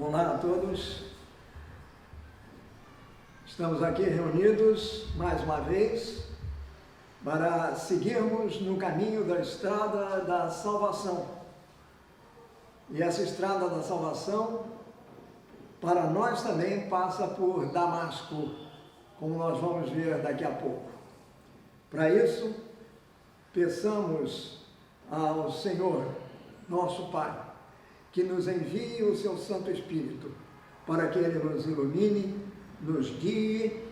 Olá a todos, estamos aqui reunidos mais uma vez para seguirmos no caminho da estrada da salvação. E essa estrada da salvação, para nós também, passa por Damasco, como nós vamos ver daqui a pouco. Para isso, peçamos ao Senhor, nosso Pai, que nos envie o seu Santo Espírito, para que Ele nos ilumine, nos guie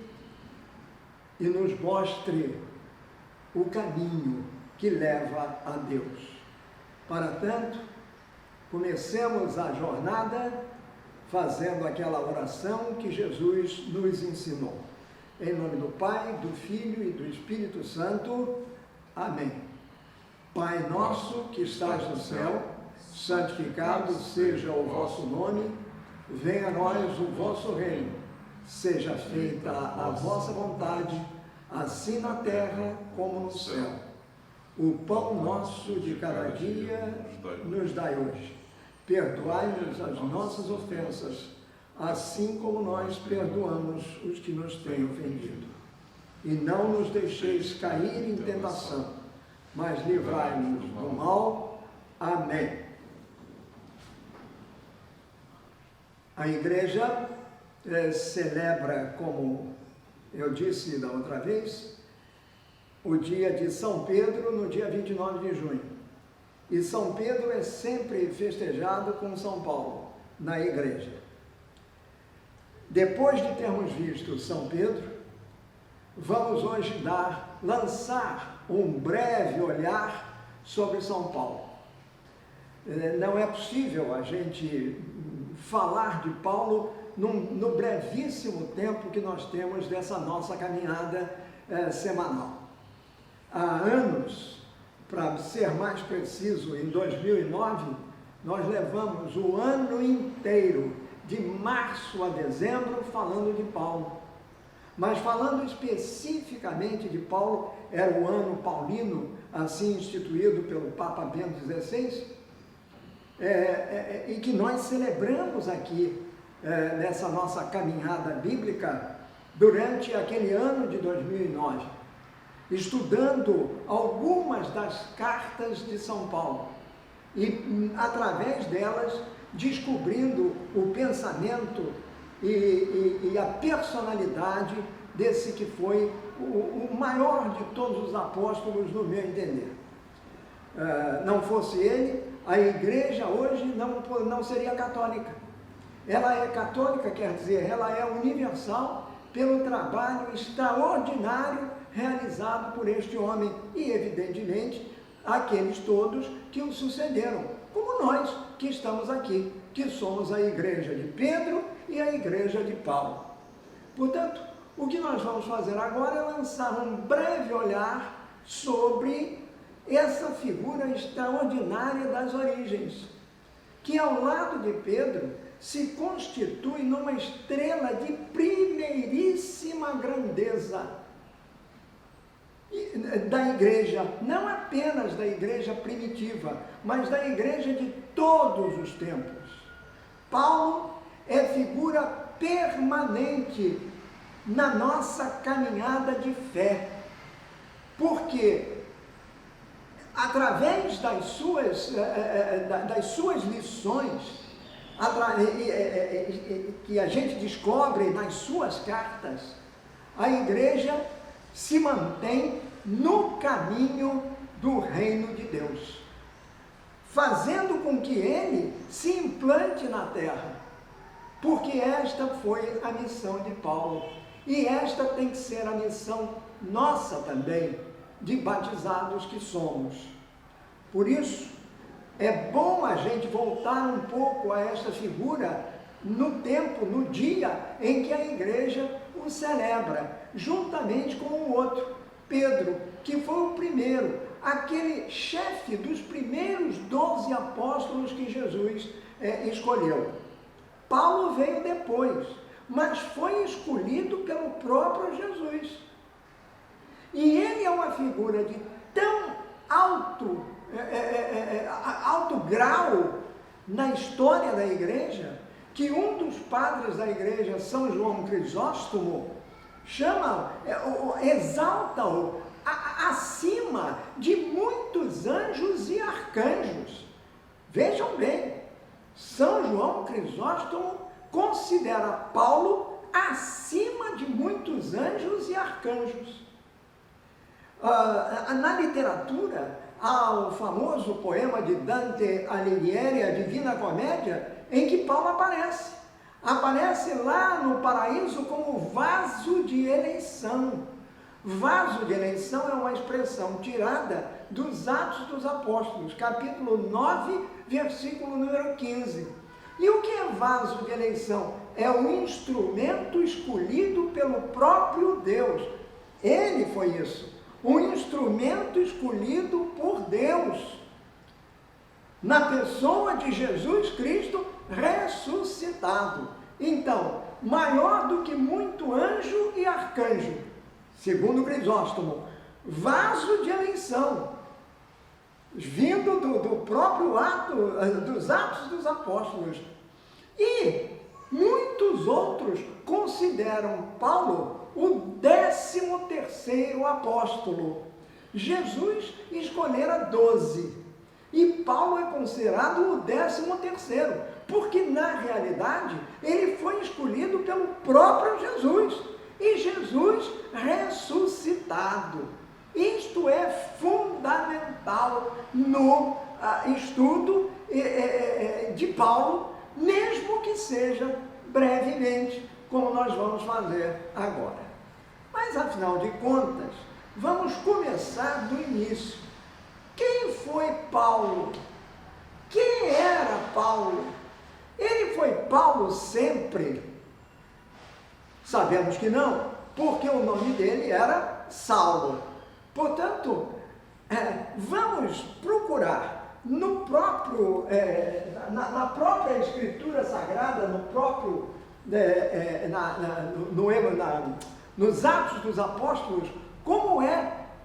e nos mostre o caminho que leva a Deus. Para tanto, comecemos a jornada fazendo aquela oração que Jesus nos ensinou. Em nome do Pai, do Filho e do Espírito Santo. Amém. Pai nosso que estás no céu, santificado seja o vosso nome, venha a nós o vosso reino, seja feita a vossa vontade, assim na terra como no céu. O pão nosso de cada dia nos dai hoje. Perdoai-nos as nossas ofensas, assim como nós perdoamos os que nos têm ofendido. E não nos deixeis cair em tentação, mas livrai-nos do mal. Amém. A igreja celebra, como eu disse da outra vez, o dia de São Pedro no dia 29 de junho. E São Pedro é sempre festejado com São Paulo, na igreja. Depois de termos visto São Pedro, vamos hoje lançar um breve olhar sobre São Paulo. Não é possível a gente falar de Paulo no brevíssimo tempo que nós temos dessa nossa caminhada semanal. Há anos, para ser mais preciso, em 2009, nós levamos o ano inteiro, de março a dezembro, falando de Paulo. Mas falando especificamente de Paulo, era o ano paulino, assim instituído pelo Papa Bento XVI, e que nós celebramos aqui nessa nossa caminhada bíblica durante aquele ano de 2009, estudando algumas das cartas de São Paulo e, através delas, descobrindo o pensamento e a personalidade desse que foi o maior de todos os apóstolos, no meu entender. Não fosse ele, a igreja hoje não seria católica. Ela é católica, quer dizer, ela é universal pelo trabalho extraordinário realizado por este homem e, evidentemente, aqueles todos que o sucederam, como nós que estamos aqui, que somos a igreja de Pedro e a igreja de Paulo. Portanto, o que nós vamos fazer agora é lançar um breve olhar sobre essa figura extraordinária das origens, que ao lado de Pedro se constitui numa estrela de primeiríssima grandeza da igreja, não apenas da igreja primitiva, mas da igreja de todos os tempos. Paulo é figura permanente na nossa caminhada de fé, porque através das suas lições, que a gente descobre nas suas cartas, a igreja se mantém no caminho do reino de Deus, fazendo com que ele se implante na terra, porque esta foi a missão de Paulo, e esta tem que ser a missão nossa também, de batizados que somos. Por isso, é bom a gente voltar um pouco a esta figura no tempo, no dia em que a igreja o celebra, juntamente com o outro, Pedro, que foi o primeiro, aquele chefe dos primeiros 12 apóstolos que Jesus escolheu. Paulo veio depois, mas foi escolhido pelo próprio Jesus. E ele é uma figura de tão alto grau na história da igreja, que um dos padres da igreja, São João Crisóstomo, exalta-o acima de muitos anjos e arcanjos. Vejam bem, São João Crisóstomo considera Paulo acima de muitos anjos e arcanjos. Na literatura, há o famoso poema de Dante Alighieri, A Divina Comédia, em que Paulo aparece. Aparece lá no paraíso como vaso de eleição. Vaso de eleição é uma expressão tirada dos Atos dos Apóstolos, capítulo 9, versículo número 15. E o que é vaso de eleição? É um instrumento escolhido pelo próprio Deus. Ele foi isso, um instrumento escolhido por Deus, na pessoa de Jesus Cristo ressuscitado. Então, maior do que muito anjo e arcanjo, segundo Crisóstomo, vaso de eleição, vindo do próprio ato, dos Atos dos Apóstolos. E muitos outros consideram Paulo o 13º apóstolo. Jesus escolhera 12, e Paulo é considerado o 13º, porque na realidade ele foi escolhido pelo próprio Jesus, e Jesus ressuscitado. Isto é fundamental no estudo de Paulo, mesmo que seja brevemente, como nós vamos fazer agora. Mas, afinal de contas, vamos começar do início. Quem foi Paulo? Quem era Paulo? Ele foi Paulo sempre? Sabemos que não, porque o nome dele era Saulo. Portanto, vamos procurar no próprio, na própria Escritura Sagrada, no próprio, nos Atos dos Apóstolos,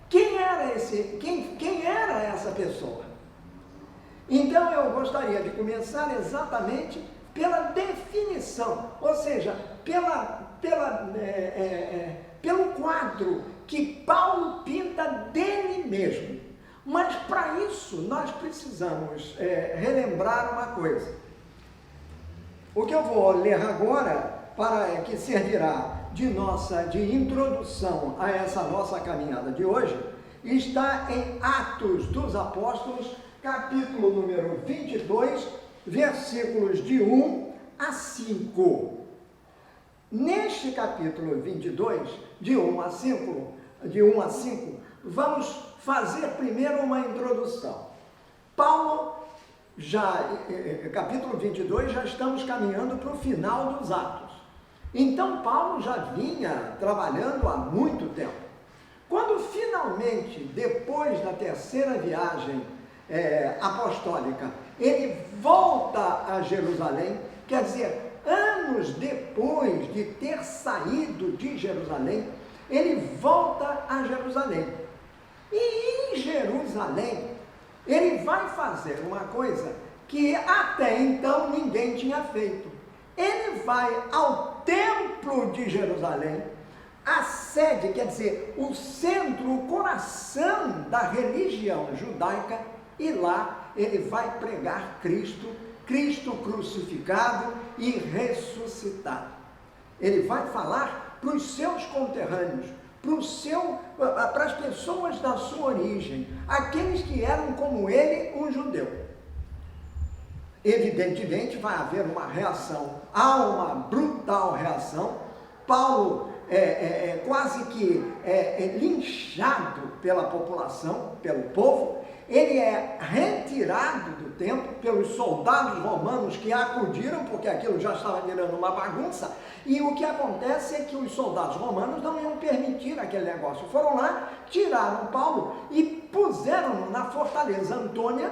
quem era essa pessoa. Então eu gostaria de começar exatamente pela definição, ou seja, pelo quadro que Paulo pinta dele mesmo. Mas para isso nós precisamos relembrar uma coisa. O que eu vou ler agora, que servirá de introdução a essa nossa caminhada de hoje, está em Atos dos Apóstolos, capítulo número 22, versículos de 1 a 5. Neste capítulo 22, de 1 a 5, vamos fazer primeiro uma introdução. Paulo, capítulo 22, já estamos caminhando para o final dos Atos. Então, Paulo já vinha trabalhando há muito tempo. Quando finalmente, depois da terceira viagem apostólica, ele volta a Jerusalém, quer dizer, anos depois de ter saído de Jerusalém, ele volta a Jerusalém. E em Jerusalém, ele vai fazer uma coisa que até então ninguém tinha feito. Ele vai ao Templo de Jerusalém, a sede, quer dizer, o centro, o coração da religião judaica, e lá ele vai pregar Cristo crucificado e ressuscitado. Ele vai falar para os seus conterrâneos, para as pessoas da sua origem, aqueles que eram como ele, um judeu. Evidentemente vai haver uma reação, há uma brutal reação. Paulo quase que linchado pela população, pelo povo. Ele é retirado do templo pelos soldados romanos que acudiram, porque aquilo já estava virando uma bagunça, e o que acontece é que os soldados romanos não iam permitir aquele negócio. Foram lá, tiraram Paulo e puseram-no na fortaleza Antônia,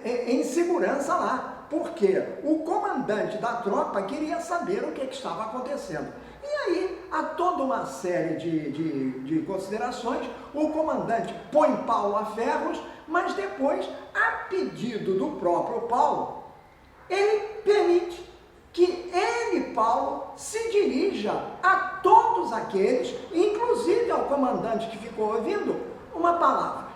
em segurança lá, porque o comandante da tropa queria saber o que estava acontecendo. E aí há toda uma série de considerações. O comandante põe Paulo a ferros, mas depois, a pedido do próprio Paulo, ele permite que ele, Paulo, se dirija a todos aqueles, inclusive ao comandante que ficou ouvindo, uma palavra.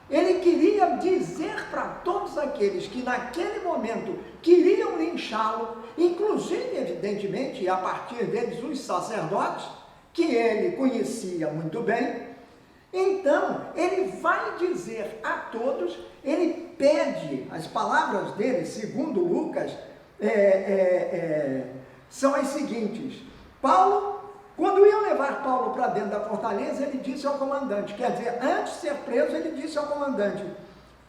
Ele queria dizer para todos aqueles que naquele momento queriam linchá-lo, inclusive, evidentemente, a partir deles, os sacerdotes, que ele conhecia muito bem. Então, ele vai dizer a todos, ele pede, as palavras dele, segundo Lucas, são as seguintes. Paulo, quando iam levar Paulo para dentro da fortaleza, ele disse ao comandante, quer dizer, antes de ser preso, ele disse ao comandante,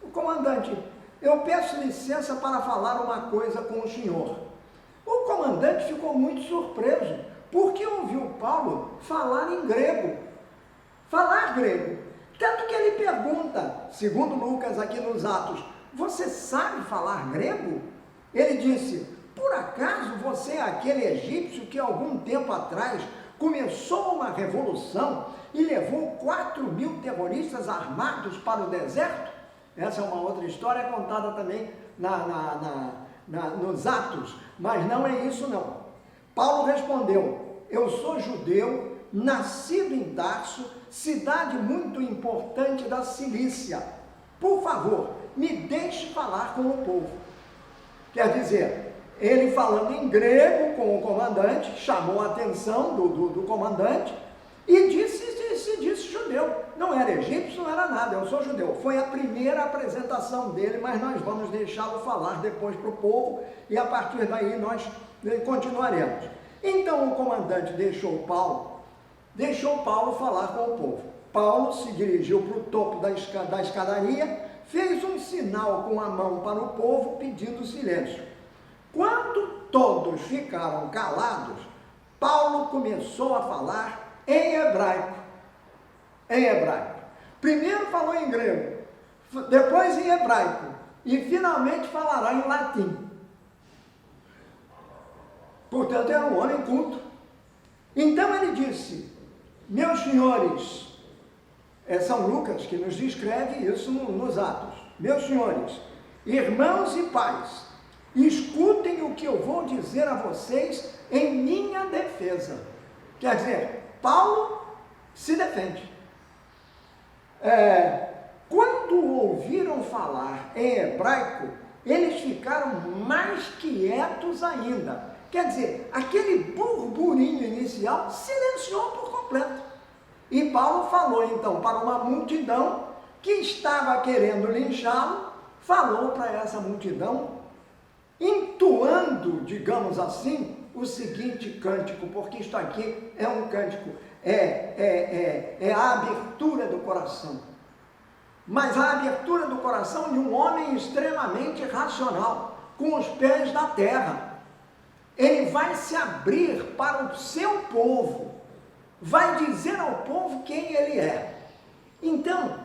o comandante, eu peço licença para falar uma coisa com o senhor. O comandante ficou muito surpreso, porque ouviu Paulo falar em grego, falar grego. Tanto que ele pergunta, segundo Lucas aqui nos Atos, você sabe falar grego? Ele disse, por acaso você é aquele egípcio que algum tempo atrás começou uma revolução e levou 4.000 terroristas armados para o deserto? Essa é uma outra história contada também nos Atos, mas não é isso não. Paulo respondeu, eu sou judeu, nascido em Tarso, cidade muito importante da Cilícia. Por favor, me deixe falar com o povo. Quer dizer, ele falando em grego com o comandante, chamou a atenção do comandante e disse judeu. Não era egípcio, não era nada, eu sou judeu. Foi a primeira apresentação dele, mas nós vamos deixá-lo falar depois para o povo e a partir daí nós continuaremos. Então o comandante deixou Paulo falar com o povo. Paulo se dirigiu para o topo da escadaria, fez um sinal com a mão para o povo pedindo silêncio. Quando todos ficaram calados, Paulo começou a falar em hebraico. Primeiro falou em grego, depois em hebraico e finalmente falará em latim. Portanto, era um homem culto. Então ele disse, meus senhores, é São Lucas que nos descreve isso nos Atos, meus senhores, irmãos e pais, escutem o que eu vou dizer a vocês em minha defesa. Quer dizer, Paulo se defende. Quando ouviram falar em hebraico, eles ficaram mais quietos ainda. Quer dizer, aquele burburinho inicial silenciou por completo. E Paulo falou então para uma multidão que estava querendo linchá-lo, falou para essa multidão, entoando, digamos assim, o seguinte cântico, porque isto aqui é um cântico, é a abertura do coração. Mas a abertura do coração de um homem extremamente racional, com os pés na terra. Ele vai se abrir para o seu povo, vai dizer ao povo quem ele é. Então,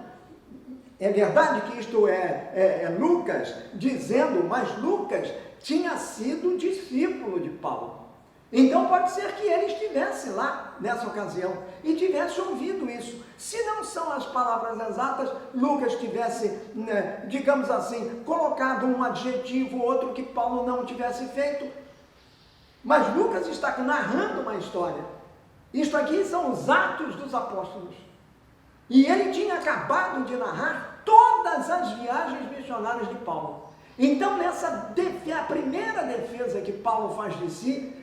é verdade que isto é Lucas dizendo, mas Lucas tinha sido discípulo de Paulo. Então pode ser que ele estivesse lá nessa ocasião e tivesse ouvido isso. Se não são as palavras exatas, Lucas tivesse, digamos assim, colocado um adjetivo, outro que Paulo não tivesse feito. Mas Lucas está narrando uma história. Isto aqui são os Atos dos Apóstolos. E ele tinha acabado de narrar todas as viagens missionárias de Paulo. Então, a primeira defesa que Paulo faz de si,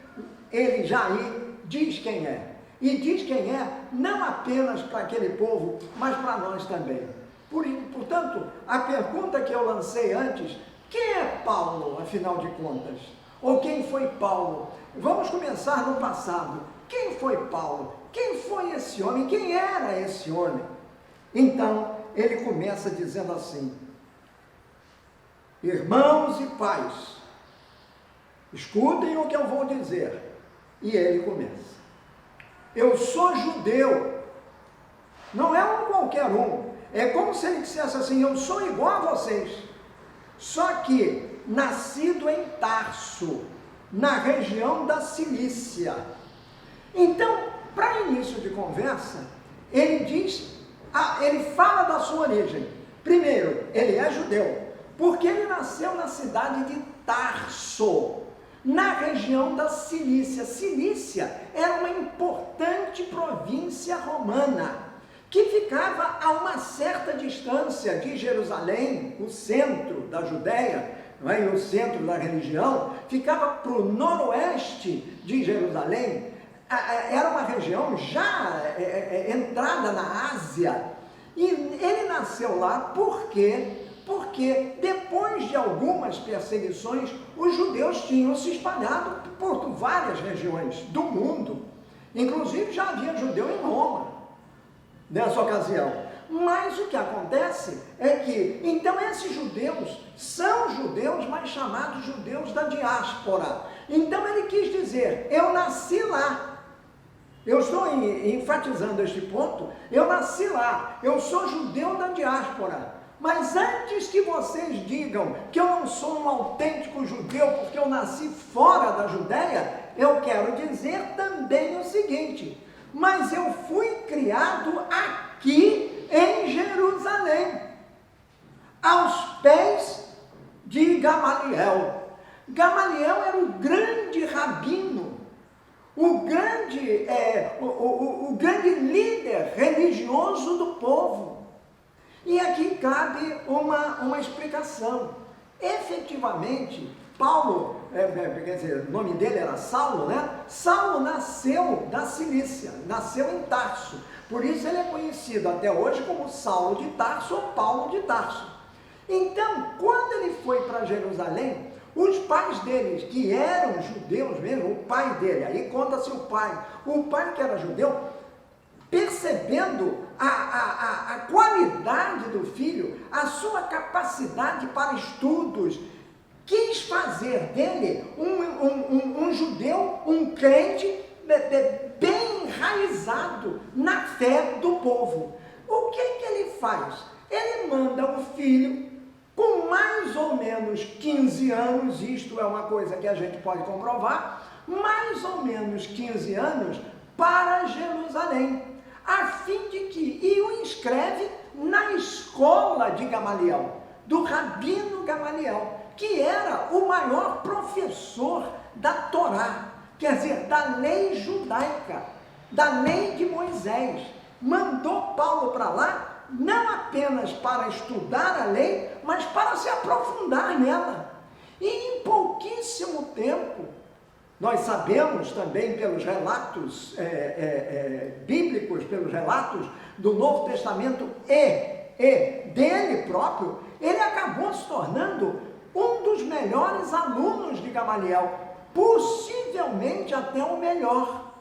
ele já aí diz quem é. E diz quem é não apenas para aquele povo, mas para nós também. Portanto, a pergunta que eu lancei antes, quem é Paulo, afinal de contas? Ou quem foi Paulo? Vamos começar no passado. Quem foi Paulo? Quem foi esse homem? Quem era esse homem? Então, ele começa dizendo assim, irmãos e pais, escutem o que eu vou dizer. E ele começa, eu sou judeu, não é um qualquer um, é como se ele dissesse assim, eu sou igual a vocês, só que nascido em Tarso, na região da Cilícia. Então, para início de conversa, ele diz, ele fala da sua origem. Primeiro, ele é judeu. Porque ele nasceu na cidade de Tarso, na região da Cilícia. Cilícia era uma importante província romana, que ficava a uma certa distância de Jerusalém, o centro da Judéia, não é? E o centro da religião, ficava para o noroeste de Jerusalém. Era uma região já entrada na Ásia, e ele nasceu lá porque depois de algumas perseguições, os judeus tinham se espalhado por várias regiões do mundo. Inclusive já havia judeu em Roma, nessa ocasião. Mas o que acontece é que, então, esses judeus são judeus, mas chamados judeus da diáspora. Então ele quis dizer, eu nasci lá. Eu estou enfatizando este ponto, eu nasci lá, eu sou judeu da diáspora. Mas antes que vocês digam que eu não sou um autêntico judeu porque eu nasci fora da Judéia, eu quero dizer também o seguinte, mas eu fui criado aqui em Jerusalém, aos pés de Gamaliel. Gamaliel era o grande rabino, o grande líder religioso do povo. E aqui cabe uma explicação. Efetivamente, Paulo, quer dizer, o nome dele era Saulo, né? Saulo nasceu da Cilícia, nasceu em Tarso. Por isso ele é conhecido até hoje como Saulo de Tarso ou Paulo de Tarso. Então, quando ele foi para Jerusalém, os pais deles, que eram judeus mesmo, o pai dele, aí conta-se o pai que era judeu, percebendo a qualidade do filho, a sua capacidade para estudos, quis fazer dele um judeu, um crente bem enraizado na fé do povo. O que ele faz? Ele manda o filho, com mais ou menos 15 anos, isto é uma coisa que a gente pode comprovar, mais ou menos 15 anos, para Jerusalém, a fim de que, e o inscreve na escola de Gamaliel, do rabino Gamaliel, que era o maior professor da Torá, quer dizer, da lei judaica, da lei de Moisés. Mandou Paulo para lá, não apenas para estudar a lei, mas para se aprofundar nela. E em pouquíssimo tempo, nós sabemos também pelos relatos bíblicos, pelos relatos do Novo Testamento e dele próprio, ele acabou se tornando um dos melhores alunos de Gamaliel, possivelmente até o melhor.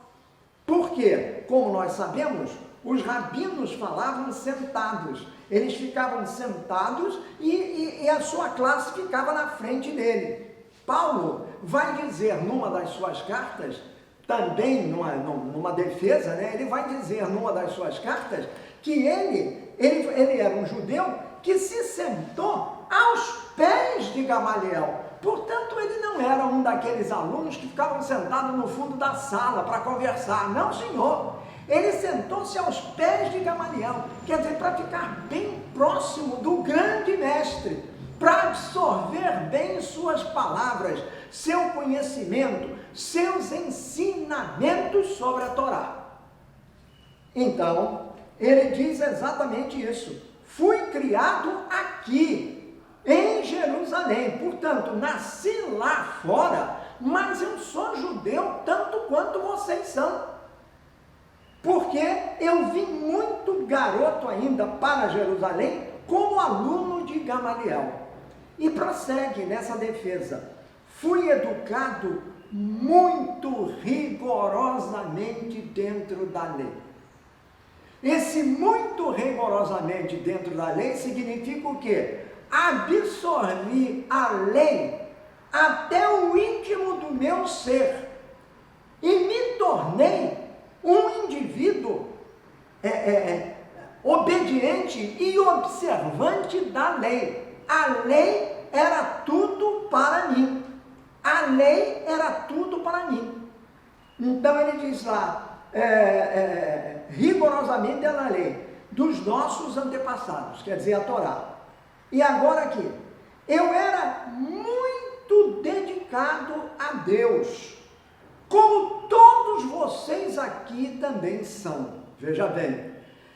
Por quê? Como nós sabemos, os rabinos falavam sentados, eles ficavam sentados e a sua classe ficava na frente dele. Paulo vai dizer numa das suas cartas, também numa defesa, né? Ele vai dizer numa das suas cartas que ele era um judeu que se sentou aos pés de Gamaliel. Portanto, ele não era um daqueles alunos que ficavam sentados no fundo da sala para conversar. Não, senhor. Ele sentou-se aos pés de Gamaliel, quer dizer, para ficar bem próximo do grande mestre, para absorver bem suas palavras, seu conhecimento, seus ensinamentos sobre a Torá. Então, ele diz exatamente isso. Fui criado aqui, em Jerusalém, portanto, nasci lá fora, mas eu sou judeu tanto quanto vocês são. Porque eu vim muito garoto ainda para Jerusalém como aluno de Gamaliel. E prossegue nessa defesa. Fui educado muito rigorosamente dentro da lei. Esse muito rigorosamente dentro da lei significa o quê? Absorvi a lei até o íntimo do meu ser e me tornei um indivíduo obediente e observante da lei. A lei era tudo para mim. A lei era tudo para mim. Então ele diz lá, rigorosamente é a lei dos nossos antepassados, quer dizer, a Torá. E agora aqui, Eu era muito dedicado a Deus, como todos vocês aqui também são. Veja bem,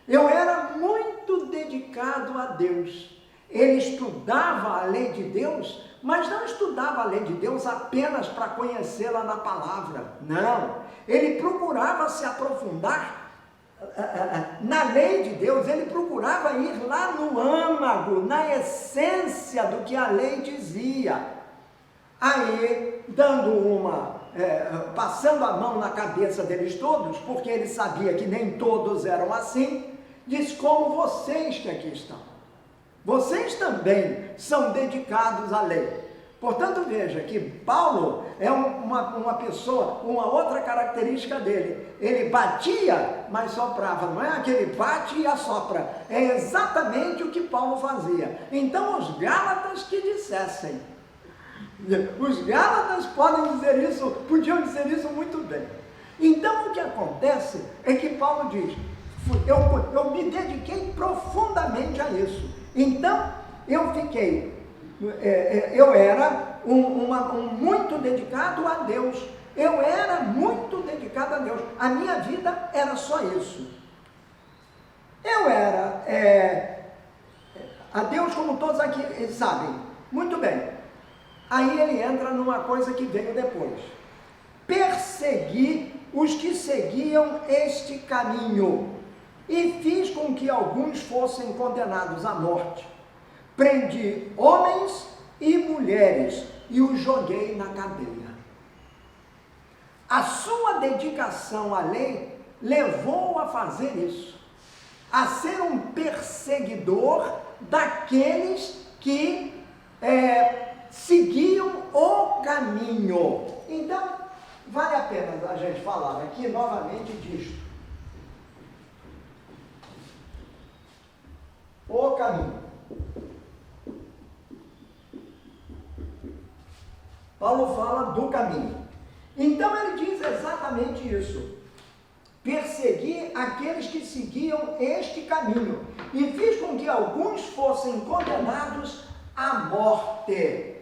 eu era muito dedicado a Deus. Ele estudava a lei de Deus, mas não estudava a lei de Deus apenas para conhecê-la na palavra. Não, ele procurava se aprofundar na lei de Deus, ele procurava ir lá no âmago, na essência do que a lei dizia. Aí, passando a mão na cabeça deles todos, porque ele sabia que nem todos eram assim, diz: como vocês que aqui estão, vocês também são dedicados à lei. Portanto, veja que Paulo é uma pessoa, uma outra característica dele. Ele batia, mas soprava. Não é aquele bate e assopra. É exatamente o que Paulo fazia. Então, os Gálatas que dissessem. Os Gálatas podiam dizer isso muito bem. Então, o que acontece é que Paulo diz: eu me dediquei profundamente a isso. Então, eu era muito dedicado a Deus. Eu era muito dedicado a Deus. A minha vida era só isso. Eu era a Deus, como todos aqui sabem. Muito bem. Aí ele entra numa coisa que veio depois. Persegui os que seguiam este caminho e fiz com que alguns fossem condenados à morte. Prendi homens e mulheres e os joguei na cadeia. A sua dedicação à lei levou-o a fazer isso, a ser um perseguidor daqueles que seguiam o caminho. Então, vale a pena a gente falar aqui novamente disto. O caminho. Paulo fala do caminho. Então ele diz exatamente isso. Persegui aqueles que seguiam este caminho e fiz com que alguns fossem condenados à morte.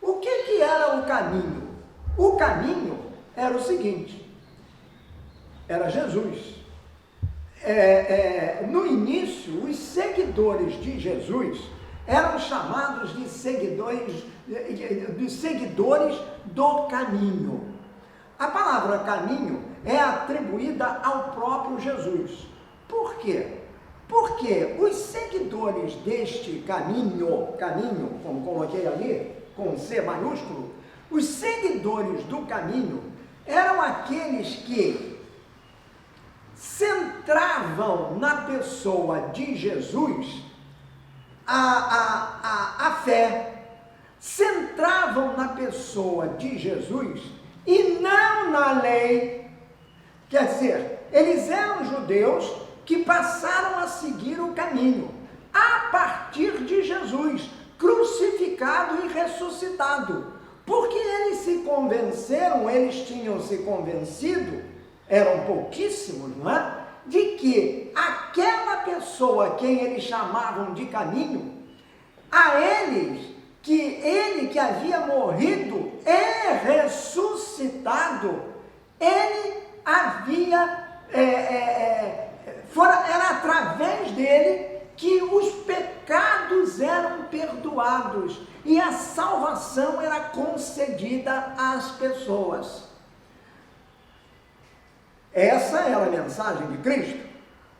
O que era o caminho? O caminho era o seguinte: era Jesus. No início, os seguidores de Jesus eram chamados de seguidores do caminho. A palavra caminho é atribuída ao próprio Jesus. Por quê? Porque os seguidores deste caminho, como coloquei ali, com C maiúsculo, os seguidores do caminho eram aqueles que centravam na pessoa de Jesus a fé, centravam na pessoa de Jesus e não na lei. Quer dizer, eles eram judeus que passaram a seguir o caminho a partir de Jesus, crucificado e ressuscitado, porque eles se convenceram, eles tinham se convencido, eram pouquíssimos, não é? De que aquela pessoa, quem eles chamavam de caminho, a eles, que ele que havia morrido e ressuscitado, ele havia, era através dele que os pecados eram perdoados e a salvação era concedida às pessoas. Essa era a mensagem de Cristo.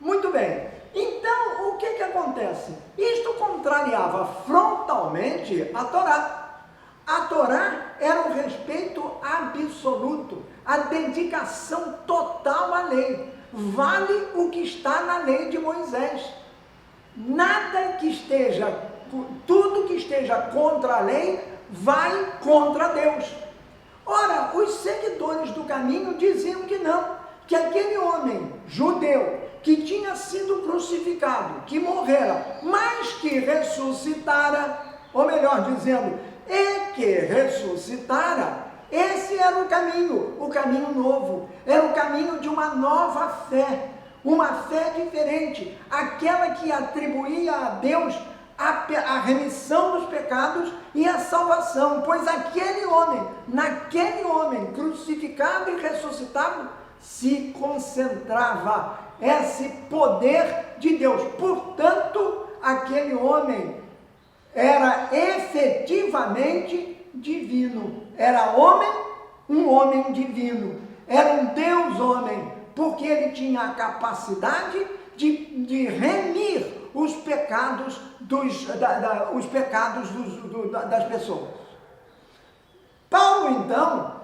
Muito bem. Então, o que acontece? Isto contrariava frontalmente a Torá. A Torá era o respeito absoluto, a dedicação total à lei. Vale o que está na lei de Moisés. Tudo que esteja contra a lei vai contra Deus. Ora, os seguidores do caminho diziam que não, que aquele homem judeu que tinha sido crucificado, que morrera, mas que ressuscitara, ou melhor dizendo, que ressuscitara, esse era o caminho novo, era o caminho de uma nova fé, uma fé diferente, aquela que atribuía a Deus a remissão dos pecados e a salvação, pois naquele homem crucificado e ressuscitado, se concentrava esse poder de Deus. Portanto, aquele homem era efetivamente divino, era um homem divino, era um Deus homem, porque ele tinha a capacidade de remir os pecados das pessoas. Paulo, então,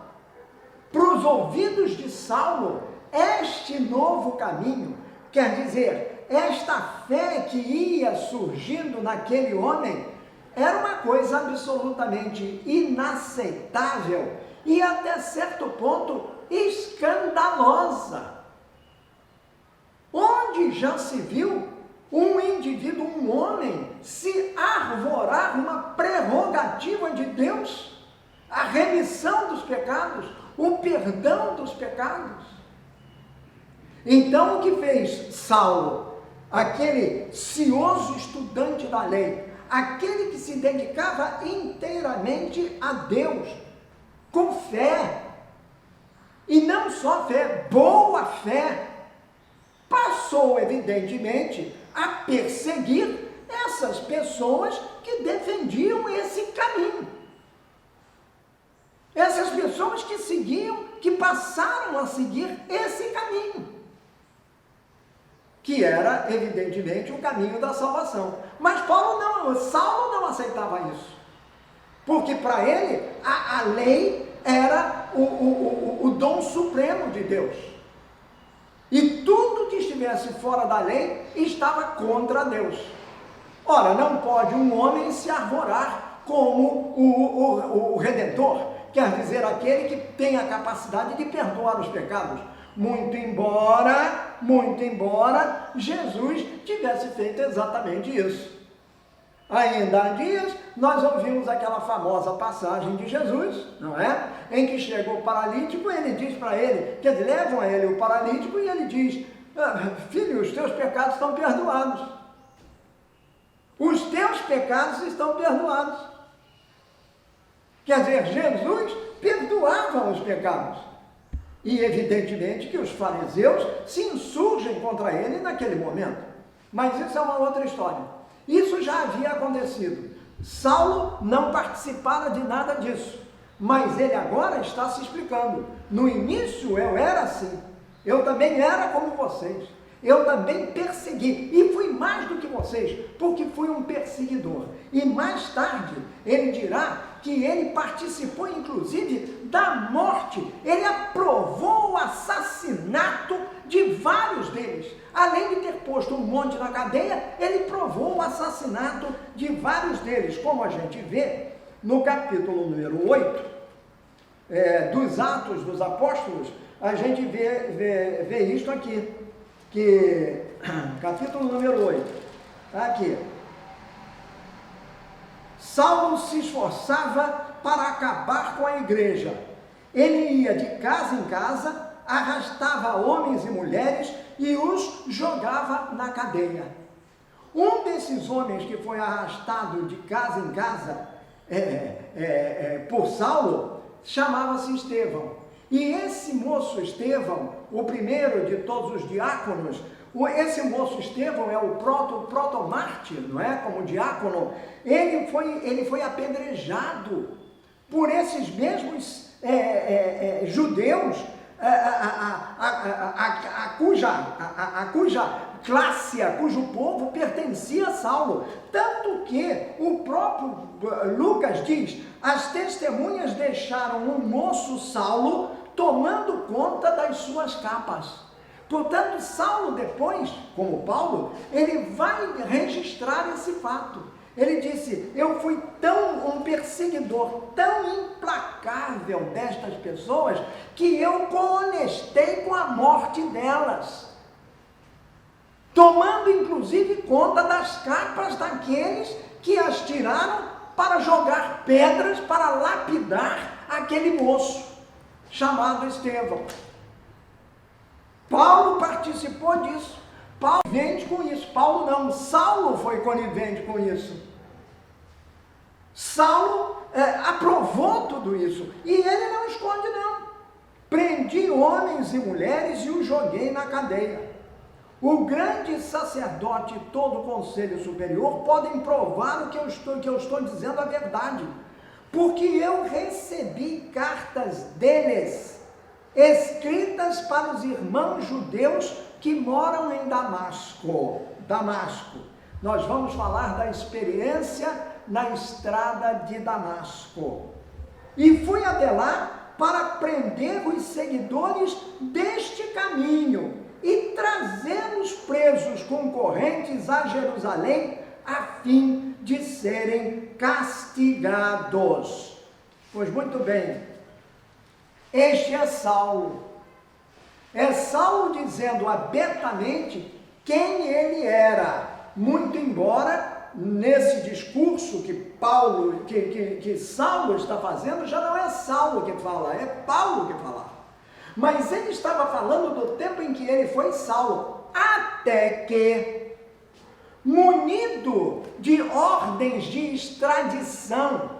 para os ouvidos de Saulo, este novo caminho, quer dizer, esta fé que ia surgindo naquele homem, era uma coisa absolutamente inaceitável e até certo ponto escandalosa. Onde já se viu um indivíduo, um homem, se arvorar uma prerrogativa de Deus, a remissão dos pecados, o perdão dos pecados? Então, o que fez Saulo, aquele cioso estudante da lei, aquele que se dedicava inteiramente a Deus, com fé, e não só fé, boa fé, passou, evidentemente, a perseguir essas pessoas que defendiam esse caminho. Essas pessoas que seguiam, que passaram a seguir esse caminho, que era, evidentemente, o caminho da salvação. Mas Saulo não aceitava isso, porque para ele a lei era o dom supremo de Deus. E tudo que estivesse fora da lei estava contra Deus. Ora, não pode um homem se arvorar como o Redentor, quer dizer, aquele que tem a capacidade de perdoar os pecados. Muito embora Jesus tivesse feito exatamente isso. Ainda há dias, nós ouvimos aquela famosa passagem de Jesus, não é? Em que chega o paralítico e ele diz para ele, quer dizer, levam a ele o paralítico e ele diz, filho, os teus pecados estão perdoados. Os teus pecados estão perdoados. Quer dizer, Jesus perdoava os pecados. E evidentemente que os fariseus se insurgem contra ele naquele momento. Mas isso é uma outra história. Isso já havia acontecido. Saulo não participara de nada disso, mas ele agora está se explicando. No início eu era assim, eu também era como vocês, eu também persegui, e fui mais do que vocês, porque fui um perseguidor. E mais tarde ele dirá que ele participou inclusive da morte, ele aprovou o assassinato de vários deles. Além de ter posto um monte na cadeia, ele provou o assassinato de vários deles, como a gente vê no capítulo número 8 dos Atos dos Apóstolos. A gente vê isto aqui, que capítulo número 8, está aqui. Saulo se esforçava para acabar com a igreja. Ele ia de casa em casa, arrastava homens e mulheres e os jogava na cadeia. Um desses homens que foi arrastado de casa em casa por Saulo, chamava-se Estevão. E esse moço Estevão, o primeiro de todos os diáconos, esse moço Estevão é o protomártir, não é? Como diácono, ele foi apedrejado por esses mesmos judeus, cuja classe, cujo povo pertencia a Saulo. Tanto que o próprio Lucas diz, as testemunhas deixaram o moço Saulo tomando conta das suas capas. Portanto, Saulo depois, como Paulo, ele vai registrar esse fato. Ele disse, eu fui um perseguidor tão implacável destas pessoas, que eu coonestei com a morte delas, tomando inclusive conta das capas daqueles que as tiraram para jogar pedras, para lapidar aquele moço, chamado Estevão. Paulo participou disso, Paulo conivente com isso. Paulo não, Saulo foi conivente com isso. Saulo aprovou tudo isso, e ele não esconde não. Prendi homens e mulheres e os joguei na cadeia. O grande sacerdote e todo o conselho superior podem provar o que eu estou dizendo a verdade, porque eu recebi cartas deles, escritas para os irmãos judeus que moram em Damasco. Nós vamos falar da experiência na estrada de Damasco. E fui até lá para prender os seguidores deste caminho e trazer os presos concorrentes a Jerusalém, a fim de serem castigados. Pois muito bem, este é Saulo. É Saulo dizendo abertamente quem ele era, muito embora nesse discurso que Saulo está fazendo, já não é Saulo que fala, é Paulo que fala. Mas ele estava falando do tempo em que ele foi Saulo, até que, munido de ordens de extradição,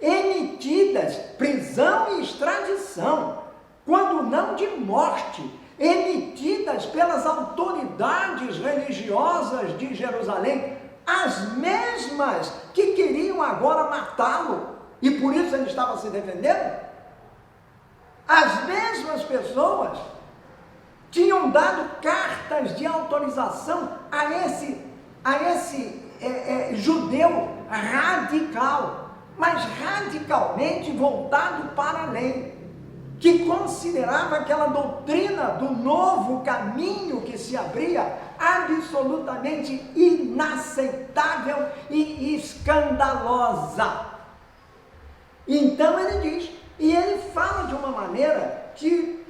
emitidas, prisão e extradição, quando não de morte, emitidas pelas autoridades religiosas de Jerusalém, as mesmas que queriam agora matá-lo, e por isso ele estava se defendendo. As mesmas pessoas tinham dado cartas de autorização a esse judeu radical, mas radicalmente voltado para a lei, que considerava aquela doutrina do novo caminho que se abria absolutamente inaceitável e escandalosa. Então ele diz, e ele fala de uma maneira que,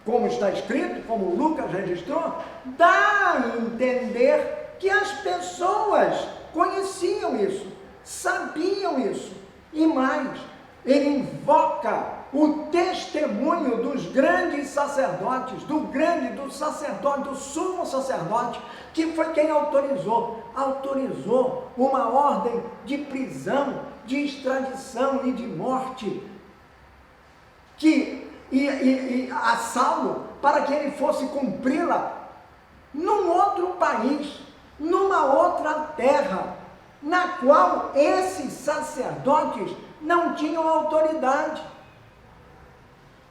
como está escrito, como Lucas registrou, dá a entender que as pessoas conheciam isso, sabiam isso, e mais, ele invoca o testemunho dos grandes sacerdotes, do sumo sacerdote, que foi quem autorizou uma ordem de prisão, de extradição e de morte, a Saulo, para que ele fosse cumpri-la num outro país, numa outra terra, na qual esses sacerdotes não tinham autoridade,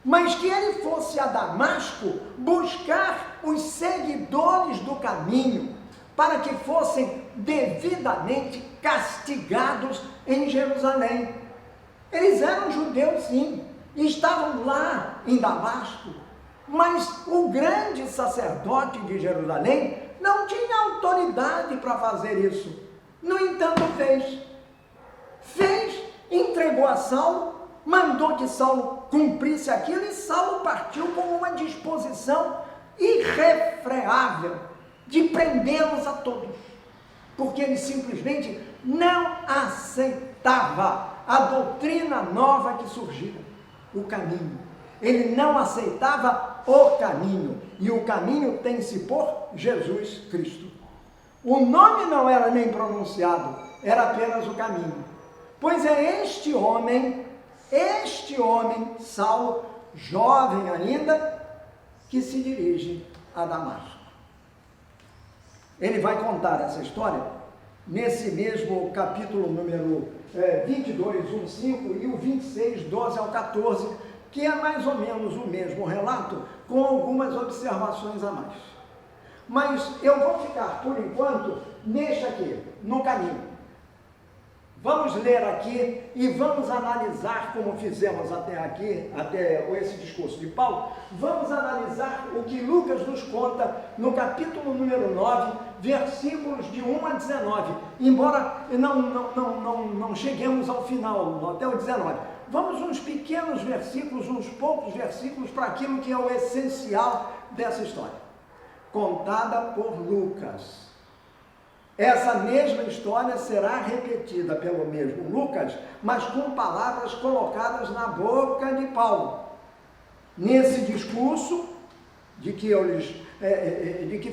mas que ele fosse a Damasco buscar os seguidores do caminho, para que fossem devidamente castigados em Jerusalém. Eles eram judeus, sim, e estavam lá em Damasco, mas o grande sacerdote de Jerusalém não tinha autoridade para fazer isso. No entanto, fez, entregou a Saulo, mandou que Saulo cumprisse aquilo, e Saulo partiu com uma disposição irrefreável de prendê-los a todos, porque ele simplesmente não aceitava a doutrina nova que surgira, o caminho. Ele não aceitava o caminho, e o caminho tem-se por Jesus Cristo. O nome não era nem pronunciado, era apenas o caminho. Pois é este homem, Saulo, jovem ainda, que se dirige a Damasco. Ele vai contar essa história nesse mesmo capítulo número 22, 1:5 e o 26, 12 ao 14, que é mais ou menos o mesmo relato, com algumas observações a mais. Mas eu vou ficar, por enquanto, neste aqui, no caminho. Vamos ler aqui e vamos analisar, como fizemos até aqui, até esse discurso de Paulo, vamos analisar o que Lucas nos conta no capítulo número 9, versículos de 1 a 19, embora não cheguemos ao final, até o 19. Vamos uns pequenos versículos, uns poucos versículos, para aquilo que é o essencial dessa história, contada por Lucas. Essa mesma história será repetida pelo mesmo Lucas, mas com palavras colocadas na boca de Paulo. Nesse discurso de que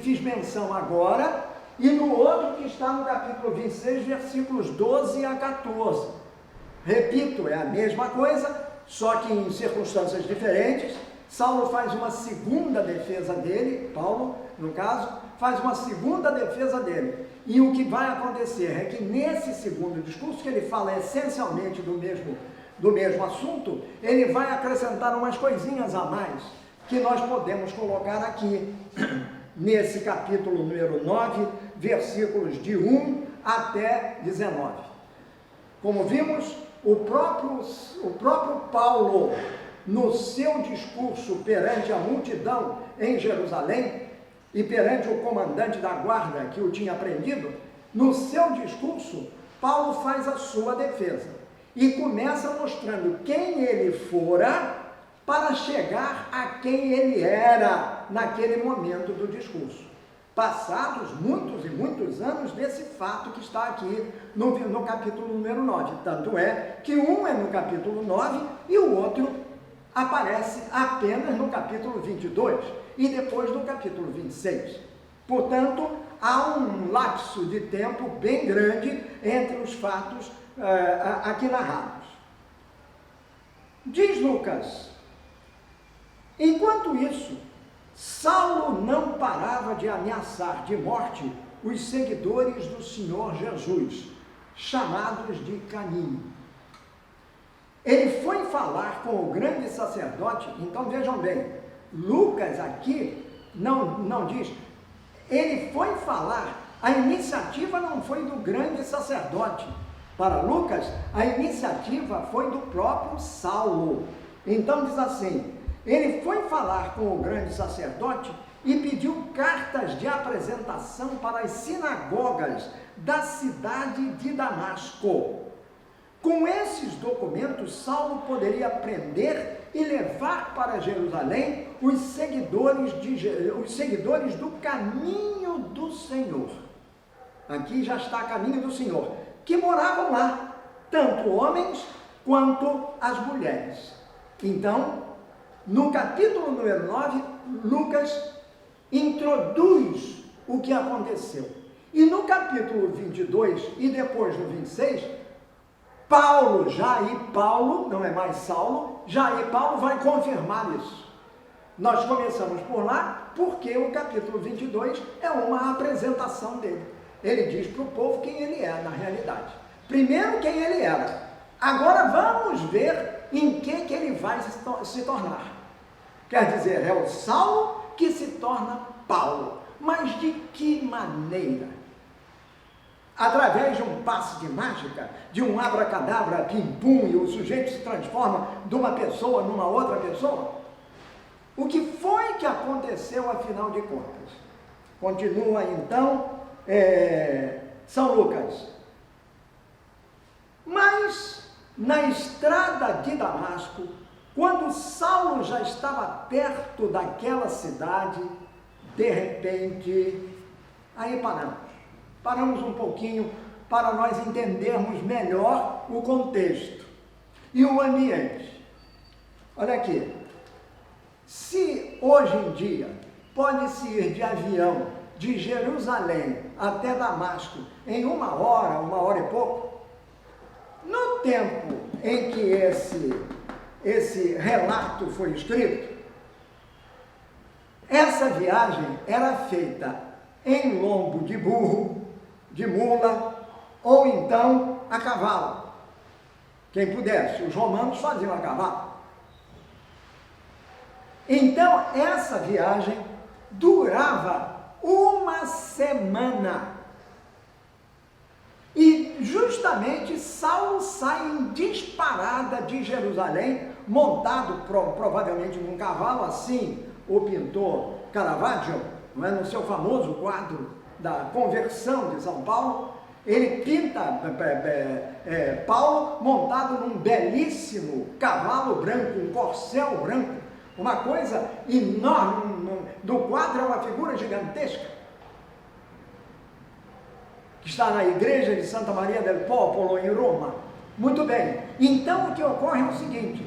fiz menção agora, e no outro que está no capítulo 26, versículos 12 a 14. Repito, é a mesma coisa, só que em circunstâncias diferentes. Saulo faz uma segunda defesa dele, Paulo, no caso, faz uma segunda defesa dele. E o que vai acontecer é que nesse segundo discurso, que ele fala essencialmente do mesmo assunto, ele vai acrescentar umas coisinhas a mais, que nós podemos colocar aqui, nesse capítulo número 9, versículos de 1 até 19. Como vimos, o próprio Paulo, no seu discurso perante a multidão em Jerusalém, e perante o comandante da guarda que o tinha prendido, no seu discurso, Paulo faz a sua defesa, e começa mostrando quem ele fora para chegar a quem ele era naquele momento do discurso. Passados muitos e muitos anos desse fato que está aqui no capítulo número 9. Tanto é que um é no capítulo 9 e o outro aparece apenas no capítulo 22 e depois no capítulo 26. Portanto, há um lapso de tempo bem grande entre os fatos aqui narrados. Diz Lucas: enquanto isso, Saulo não parava de ameaçar de morte os seguidores do Senhor Jesus, chamados de caminho. Ele foi falar com o grande sacerdote. Então vejam bem, Lucas aqui não diz, ele foi falar, a iniciativa não foi do grande sacerdote. Para Lucas, a iniciativa foi do próprio Saulo. Então diz assim: ele foi falar com o grande sacerdote e pediu cartas de apresentação para as sinagogas da cidade de Damasco. Com esses documentos, Saulo poderia prender e levar para Jerusalém os seguidores do caminho do Senhor. Aqui já está caminho do Senhor, que moravam lá, tanto homens quanto as mulheres. Então, no capítulo número 9, Lucas introduz o que aconteceu. E no capítulo 22 e depois no 26, Paulo, não é mais Saulo, Paulo vai confirmar isso. Nós começamos por lá porque o capítulo 22 é uma apresentação dele. Ele diz para o povo quem ele é na realidade. Primeiro quem ele era. Agora vamos ver em que ele vai se tornar. Quer dizer, é o Saulo que se torna Paulo. Mas de que maneira? Através de um passe de mágica, de um abracadabra, pim-pum, e o sujeito se transforma de uma pessoa numa outra pessoa? O que foi que aconteceu, afinal de contas? Continua então São Lucas. Mas na estrada de Damasco, quando Saulo já estava perto daquela cidade, de repente, aí paramos um pouquinho para nós entendermos melhor o contexto e o ambiente. Olha aqui, se hoje em dia pode-se ir de avião de Jerusalém até Damasco em uma hora e pouco, no tempo em que esse relato foi escrito, essa viagem era feita em lombo de burro, de mula, ou então a cavalo. Quem pudesse, os romanos faziam a cavalo. Então, essa viagem durava uma semana. E justamente Saulo sai em disparada de Jerusalém, montado provavelmente num cavalo, assim o pintor Caravaggio, não é, no seu famoso quadro da conversão de São Paulo, ele pinta Paulo montado num belíssimo cavalo branco, um corcel branco, uma coisa enorme, do quadro é uma figura gigantesca, que está na igreja de Santa Maria del Popolo, em Roma. Muito bem, então o que ocorre é o seguinte,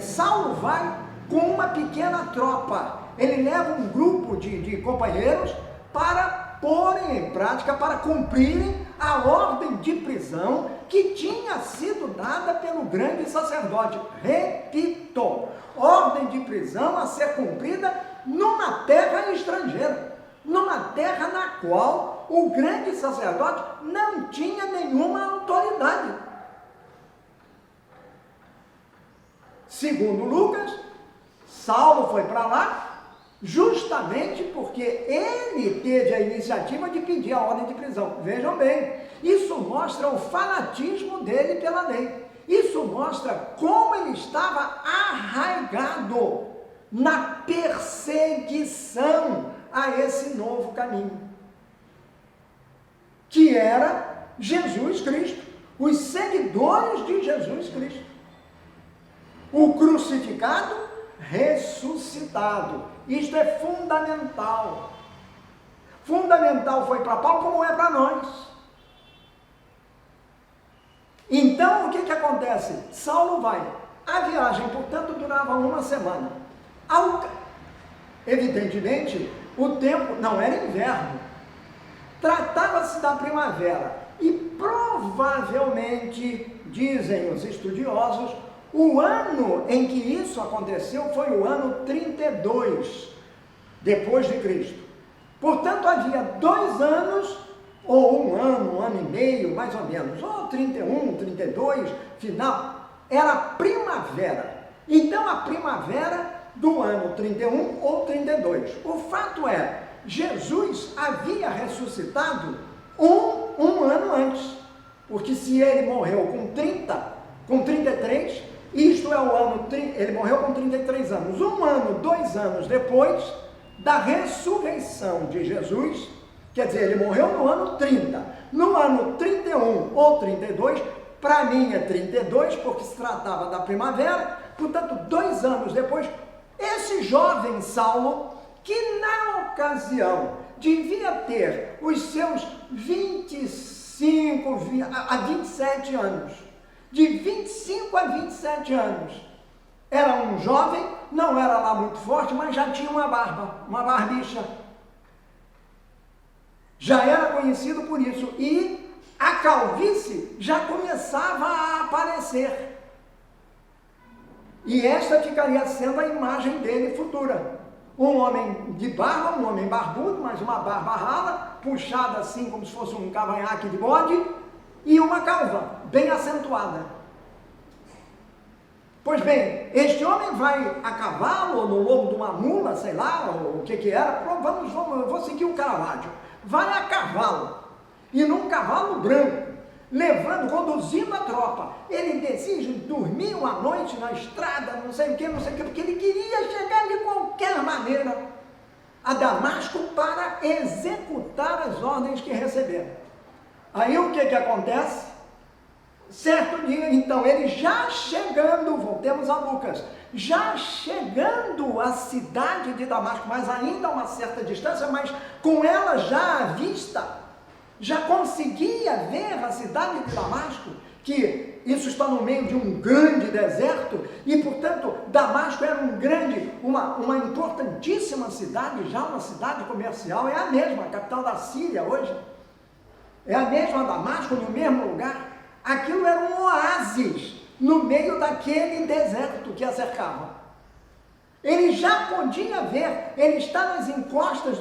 Saulo vai com uma pequena tropa, ele leva um grupo de companheiros para porem em prática, para cumprirem a ordem de prisão que tinha sido dada pelo grande sacerdote. Repito, ordem de prisão a ser cumprida numa terra estrangeira, numa terra na qual o grande sacerdote não tinha nenhuma autoridade. Segundo Lucas, Saulo foi para lá justamente porque ele teve a iniciativa de pedir a ordem de prisão. Vejam bem, isso mostra o fanatismo dele pela lei. Isso mostra como ele estava arraigado na perseguição a esse novo caminho, que era Jesus Cristo, os seguidores de Jesus Cristo, o crucificado, ressuscitado. Isto é fundamental. Fundamental foi para Paulo, como é para nós. Então, o que acontece? Saulo vai. A viagem, portanto, durava uma semana. Evidentemente, o tempo não era inverno. Tratava-se da primavera. E provavelmente, dizem os estudiosos, o ano em que isso aconteceu foi o ano 32 depois de Cristo. Portanto, havia 2 anos, ou um ano e meio, mais ou menos, ou 31, 32, final, era primavera. Então, a primavera do ano 31 ou 32. O fato é, Jesus havia ressuscitado um ano antes, porque se ele morreu com 33, isto é o ano, ele morreu com 33 anos, 1 ano, 2 anos depois da ressurreição de Jesus, quer dizer, ele morreu no ano 30, no ano 31 ou 32, para mim é 32, porque se tratava da primavera, portanto, 2 anos depois, esse jovem Saulo, que na ocasião devia ter os seus 25 a 27 anos, de 25 a 27 anos, era um jovem, não era lá muito forte, mas já tinha uma barba, uma barbicha. Já era conhecido por isso, e a calvície já começava a aparecer. E esta ficaria sendo a imagem dele futura. Um homem de barba, um homem barbudo, mas uma barba rala, puxada assim como se fosse um cavanhaque de bode, e uma calva, bem acentuada. Pois bem, este homem vai a cavalo, ou no lombo de uma mula, sei lá, ou o que era, eu vou seguir o Caravaggio. Vai a cavalo, e num cavalo branco, conduzindo a tropa. Ele decide dormir uma noite na estrada, não sei o que, porque ele queria chegar de qualquer maneira a Damasco para executar as ordens que recebeu. Aí o que acontece? Certo dia, então, ele já chegando, voltemos a Lucas, já chegando à cidade de Damasco, mas ainda a uma certa distância, mas com ela já à vista, já conseguia ver a cidade de Damasco, que isso está no meio de um grande deserto, e portanto Damasco era uma importantíssima cidade, já uma cidade comercial, é a mesma, a capital da Síria hoje, é a mesma Damasco, no mesmo lugar. Aquilo era um oásis no meio daquele deserto que a cercava. Ele já podia ver, ele está nas encostas,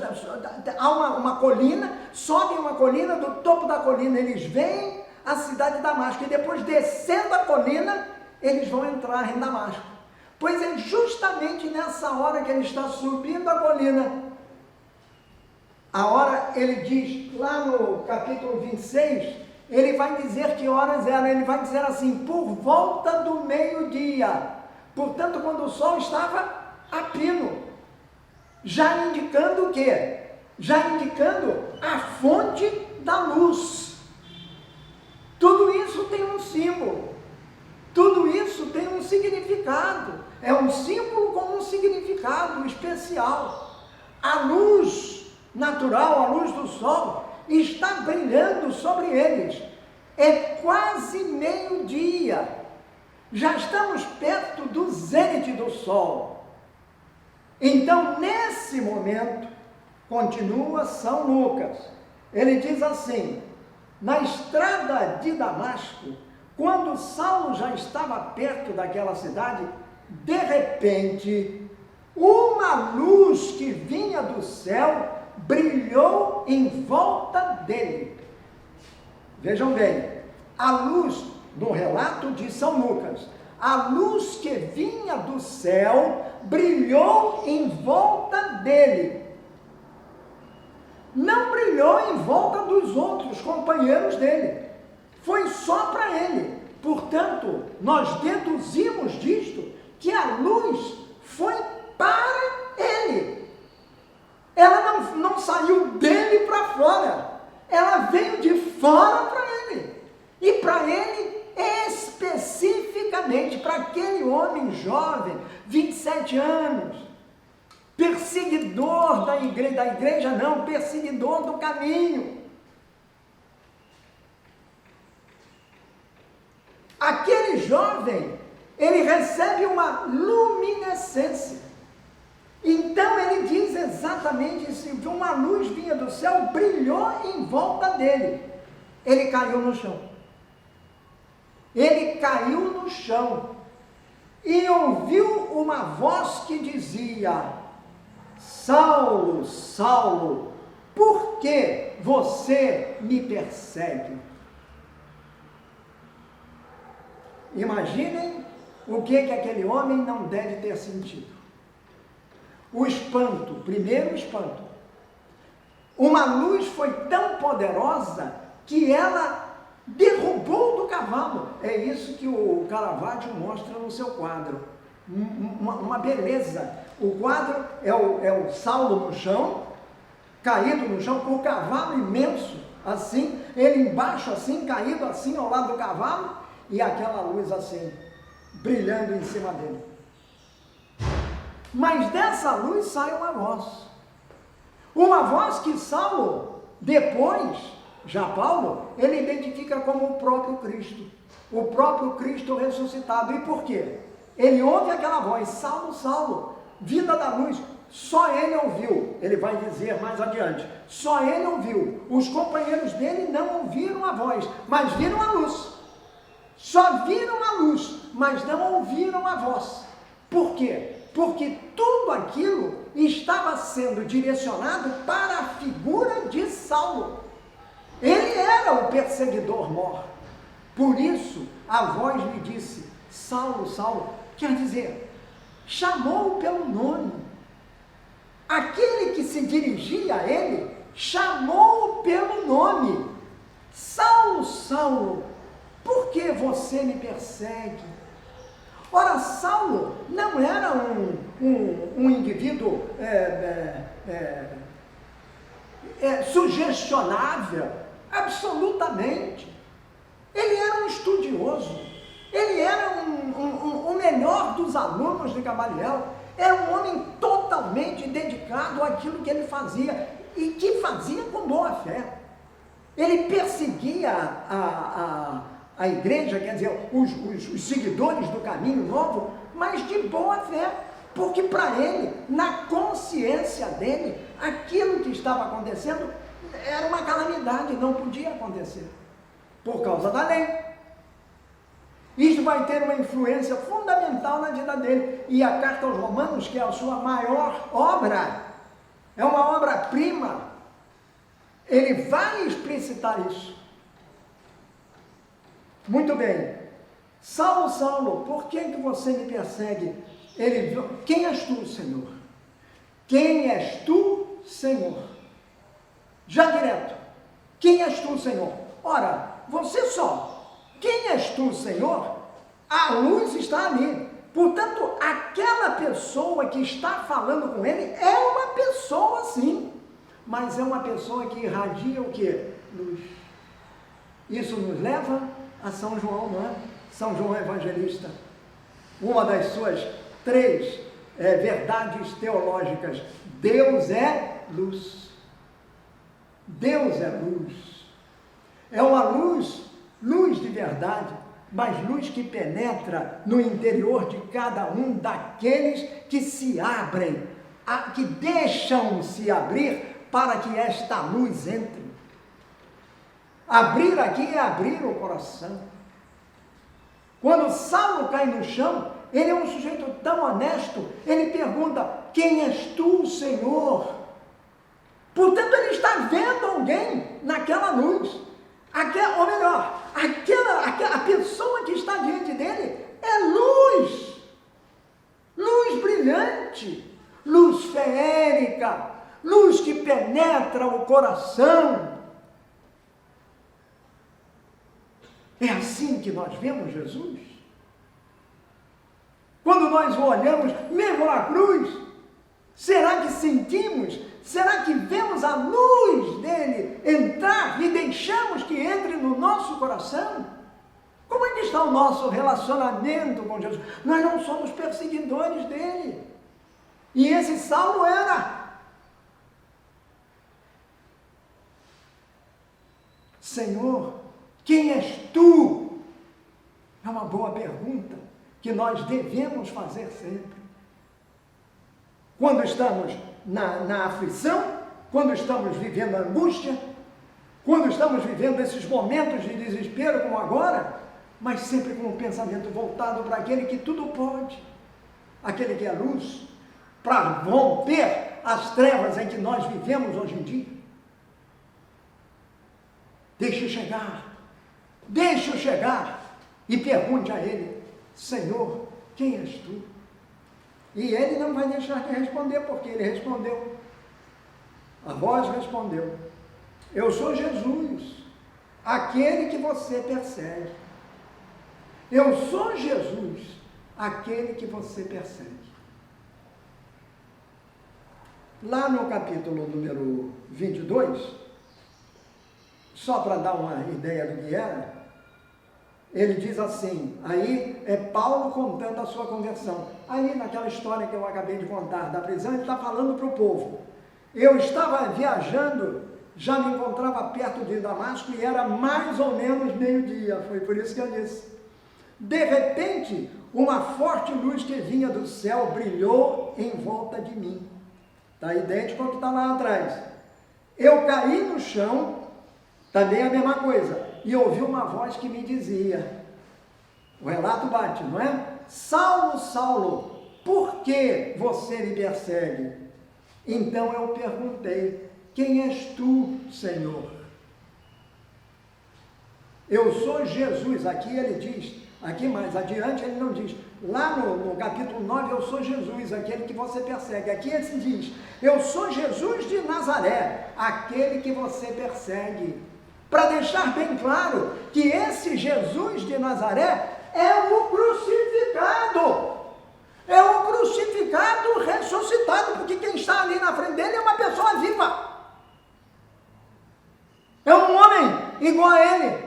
há uma colina, sobem uma colina, do topo da colina eles veem a cidade de Damasco, e depois descendo a colina, eles vão entrar em Damasco. Pois é justamente nessa hora que ele está subindo a colina, a hora, ele diz, lá no capítulo 26, ele vai dizer que horas eram, ele vai dizer assim, por volta do meio-dia, portanto, quando o sol estava a pino, já indicando o quê? Já indicando a fonte da luz. Tudo isso tem um símbolo, tudo isso tem um significado, é um símbolo com um significado especial. A luz natural, a luz do sol, está brilhando sobre eles, é quase meio-dia, já estamos perto do zênite do sol. Então, nesse momento, continua São Lucas, Ele diz assim: na estrada de Damasco, quando Saulo já estava perto daquela cidade, de repente, uma luz que vinha do céu brilhou em volta dele. Vejam bem, a luz, no relato de São Lucas, a luz que vinha do céu brilhou em volta dele. Não brilhou em volta dos outros companheiros dele. Foi só para ele. Portanto, nós deduzimos disto que a luz foi para ele. Ela não saiu dele para fora. Ela veio de fora para ele. E para ele, especificamente, para aquele homem jovem, 27 anos, perseguidor da igreja não, perseguidor do caminho. Aquele jovem, ele recebe uma luminescência. Então ele diz exatamente isso: uma luz vinha do céu, brilhou em volta dele. Ele caiu no chão. Ele caiu no chão e ouviu uma voz que dizia: Saulo, Saulo, por que você me persegue? Imaginem o que aquele homem não deve ter sentido. O espanto, primeiro o espanto. Uma luz foi tão poderosa que ela derrubou do cavalo. É isso que o Caravaggio mostra no seu quadro. Uma beleza. O quadro é o Saulo no chão, caído no chão, com o cavalo imenso, assim, ele embaixo assim, caído assim ao lado do cavalo, e aquela luz assim, brilhando em cima dele. Mas dessa luz sai uma voz que Saulo, depois, já Paulo, ele identifica como o próprio Cristo ressuscitado. E por quê? Ele ouve aquela voz: Saulo, Saulo, vida da luz. Só ele ouviu, ele vai dizer mais adiante, só ele ouviu. Os companheiros dele não ouviram a voz, mas viram a luz. Só viram a luz, mas não ouviram a voz. Por quê? Porque tudo aquilo estava sendo direcionado para a figura de Saulo. Ele era o perseguidor mor. Por isso, a voz lhe disse: Saulo, Saulo, quer dizer, chamou-o pelo nome. Aquele que se dirigia a ele, chamou-o pelo nome. Saulo, Saulo, por que você me persegue? Ora, Saulo não era um indivíduo sugestionável, absolutamente. Ele era um estudioso, ele era o melhor dos alunos de Gamaliel, era um homem totalmente dedicado àquilo que ele fazia, e que fazia com boa fé. Ele perseguia a igreja, quer dizer, os seguidores do caminho novo, mas de boa fé, porque para ele, na consciência dele, aquilo que estava acontecendo era uma calamidade, não podia acontecer, por causa da lei. Isso vai ter uma influência fundamental na vida dele, e a Carta aos Romanos, que é a sua maior obra, é uma obra-prima, ele vai explicitar isso. Muito bem. Saulo, Saulo, por que você me persegue? Ele viu: quem és tu, Senhor? Quem és tu, Senhor? Já direto. Quem és tu, Senhor? Ora, você só. Quem és tu, Senhor? A luz está ali. Portanto, aquela pessoa que está falando com ele é uma pessoa sim, mas é uma pessoa que irradia o quê? Luz. Isso nos leva a São João, não é? São João Evangelista. Uma das suas 3 verdades teológicas: Deus é luz. Deus é luz. É uma luz de verdade, mas luz que penetra no interior de cada um daqueles que se abrem, que deixam-se abrir para que esta luz entre. Abrir aqui é abrir o coração. Quando Saulo cai no chão, ele é um sujeito tão honesto, ele pergunta: quem és tu, Senhor? Portanto, ele está vendo alguém naquela luz. Ou melhor, a pessoa que está diante dele é luz. Luz brilhante, luz feérica, luz que penetra o coração. É assim que nós vemos Jesus? Quando nós o olhamos, mesmo na cruz, será que sentimos? Será que vemos a luz dele entrar e deixamos que entre no nosso coração? Como é que está o nosso relacionamento com Jesus? Nós não somos perseguidores dele. E esse Saulo era. Senhor, quem és tu? É uma boa pergunta que nós devemos fazer sempre. Quando estamos na aflição, quando estamos vivendo a angústia, quando estamos vivendo esses momentos de desespero como agora, mas sempre com o pensamento voltado para aquele que tudo pode, aquele que é luz, para romper as trevas em que nós vivemos hoje em dia. Deixe-o chegar e pergunte a ele: Senhor, quem és tu? E ele não vai deixar de responder, porque ele respondeu. A voz respondeu: eu sou Jesus, aquele que você persegue. Eu sou Jesus, aquele que você persegue. Lá no capítulo número 22, só para dar uma ideia do que era, ele diz assim, aí é Paulo contando a sua conversão. Aí naquela história que eu acabei de contar da prisão, ele está falando para o povo. Eu estava viajando, já me encontrava perto de Damasco e era mais ou menos meio-dia, foi por isso que eu disse. De repente, uma forte luz que vinha do céu brilhou em volta de mim. Está idêntico ao que está lá atrás. Eu caí no chão, também a mesma coisa, e ouvi uma voz que me dizia, o relato bate, não é? Saulo, Saulo, por que você me persegue? Então eu perguntei, quem és tu, Senhor? Eu sou Jesus, aqui ele diz, aqui mais adiante ele não diz, lá no capítulo 9, eu sou Jesus, aquele que você persegue. Aqui ele se diz, eu sou Jesus de Nazaré, aquele que você persegue. Para deixar bem claro que esse Jesus de Nazaré é o crucificado. É o crucificado ressuscitado, porque quem está ali na frente dele é uma pessoa viva. É um homem igual a ele.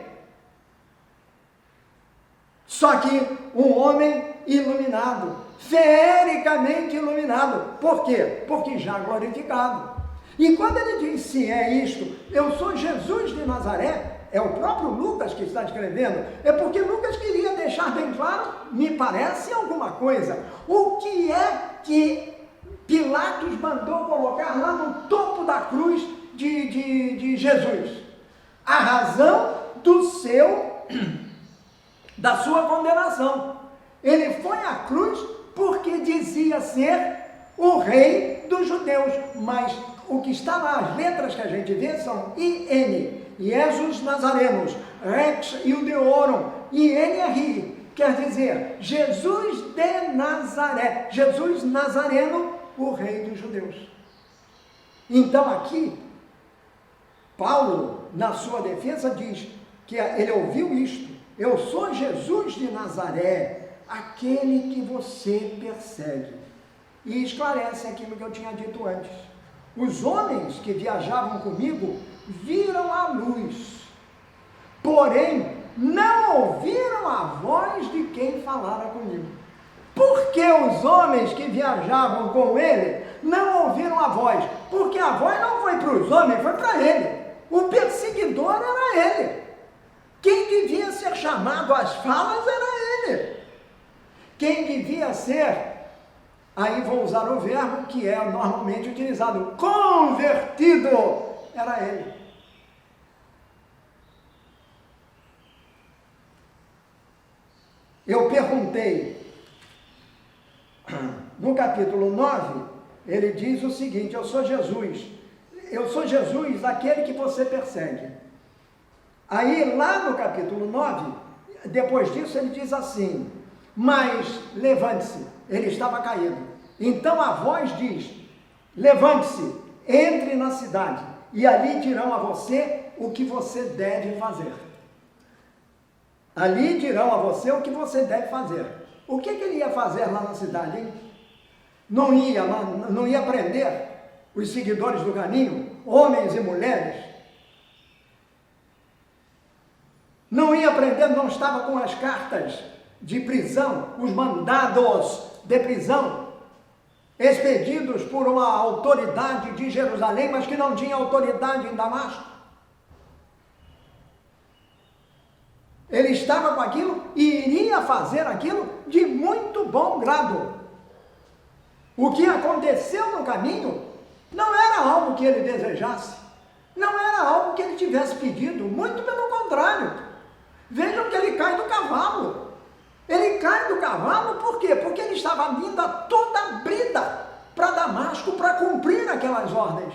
Só que um homem iluminado, feericamente iluminado. Por quê? Porque já glorificado. E quando ele diz, sim, é isto, eu sou Jesus de Nazaré, é o próprio Lucas que está escrevendo, é porque Lucas queria deixar bem claro, me parece alguma coisa, o que é que Pilatos mandou colocar lá no topo da cruz de Jesus. A razão da sua condenação. Ele foi à cruz porque dizia ser o rei dos judeus, mas o que está lá, as letras que a gente vê são IN, Jesus Nazarenos, Rex Iudeorum, INRI, quer dizer, Jesus de Nazaré, Jesus Nazareno, o rei dos judeus. Então aqui, Paulo, na sua defesa, diz que ele ouviu isto, eu sou Jesus de Nazaré, aquele que você persegue. E esclarece aquilo que eu tinha dito antes. Os homens que viajavam comigo viram a luz, porém não ouviram a voz de quem falara comigo. Por que os homens que viajavam com ele não ouviram a voz? Porque a voz não foi para os homens, foi para ele. O perseguidor era ele. Quem devia ser chamado às falas era ele. Quem devia ser, aí vou usar o verbo que é normalmente utilizado, convertido, era ele. Eu perguntei, no capítulo 9, ele diz o seguinte: eu sou Jesus, aquele que você persegue. Aí, lá no capítulo 9, depois disso, ele diz assim: mas levante-se, ele estava caído. Então a voz diz: levante-se, entre na cidade, e ali dirão a você o que você deve fazer. Ali dirão a você o que você deve fazer. O que ele ia fazer lá na cidade, hein? Não ia prender os seguidores do caminho, homens e mulheres? Não ia prender, não estava com as cartas de prisão, os mandados de prisão, expedidos por uma autoridade de Jerusalém, mas que não tinha autoridade em Damasco. Ele estava com aquilo e iria fazer aquilo de muito bom grado. O que aconteceu no caminho não era algo que ele desejasse, não era algo que ele tivesse pedido, muito pelo contrário. Vejam que ele cai do cavalo. Ele cai do cavalo por quê? Porque ele estava vindo a toda brida para Damasco para cumprir aquelas ordens.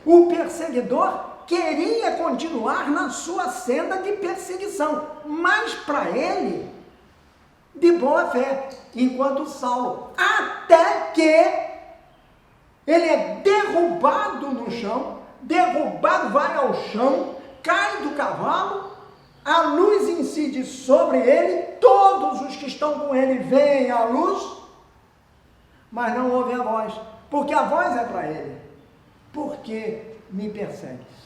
O perseguidor queria continuar na sua senda de perseguição, mas para ele, de boa fé, enquanto Saulo, até que ele é derrubado no chão, vai ao chão, cai do cavalo, a luz incide sobre ele, todos os que estão com ele veem a luz, mas não ouvem a voz, porque a voz é para ele: por que me persegues?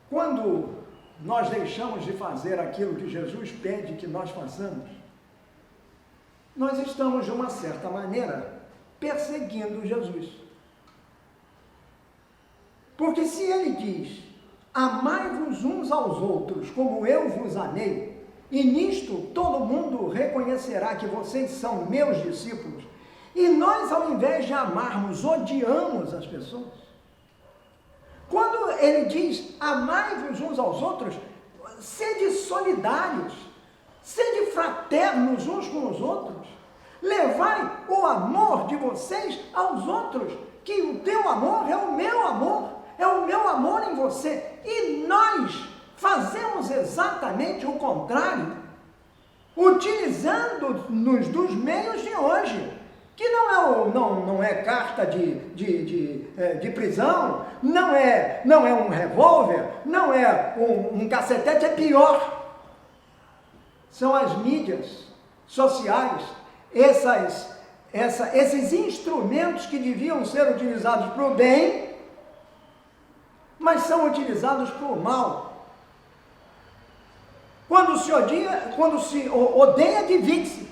Quando nós deixamos de fazer aquilo que Jesus pede que nós façamos, nós estamos, de uma certa maneira, perseguindo Jesus. Porque se ele diz: amai-vos uns aos outros como eu vos amei, e nisto todo mundo reconhecerá que vocês são meus discípulos, e nós, ao invés de amarmos, odiamos as pessoas. Quando ele diz: amai-vos uns aos outros, sede solidários, sede fraternos uns com os outros, levai o amor de vocês aos outros, que o teu amor é o meu amor em você, e nós fazemos exatamente o contrário, utilizando-nos dos meios de hoje, que não é carta de prisão, não é um revólver, não é um cacetete, é pior. São as mídias sociais, esses instrumentos que deviam ser utilizados para o bem, mas são utilizados para o mal. Quando se odeia, divide-se.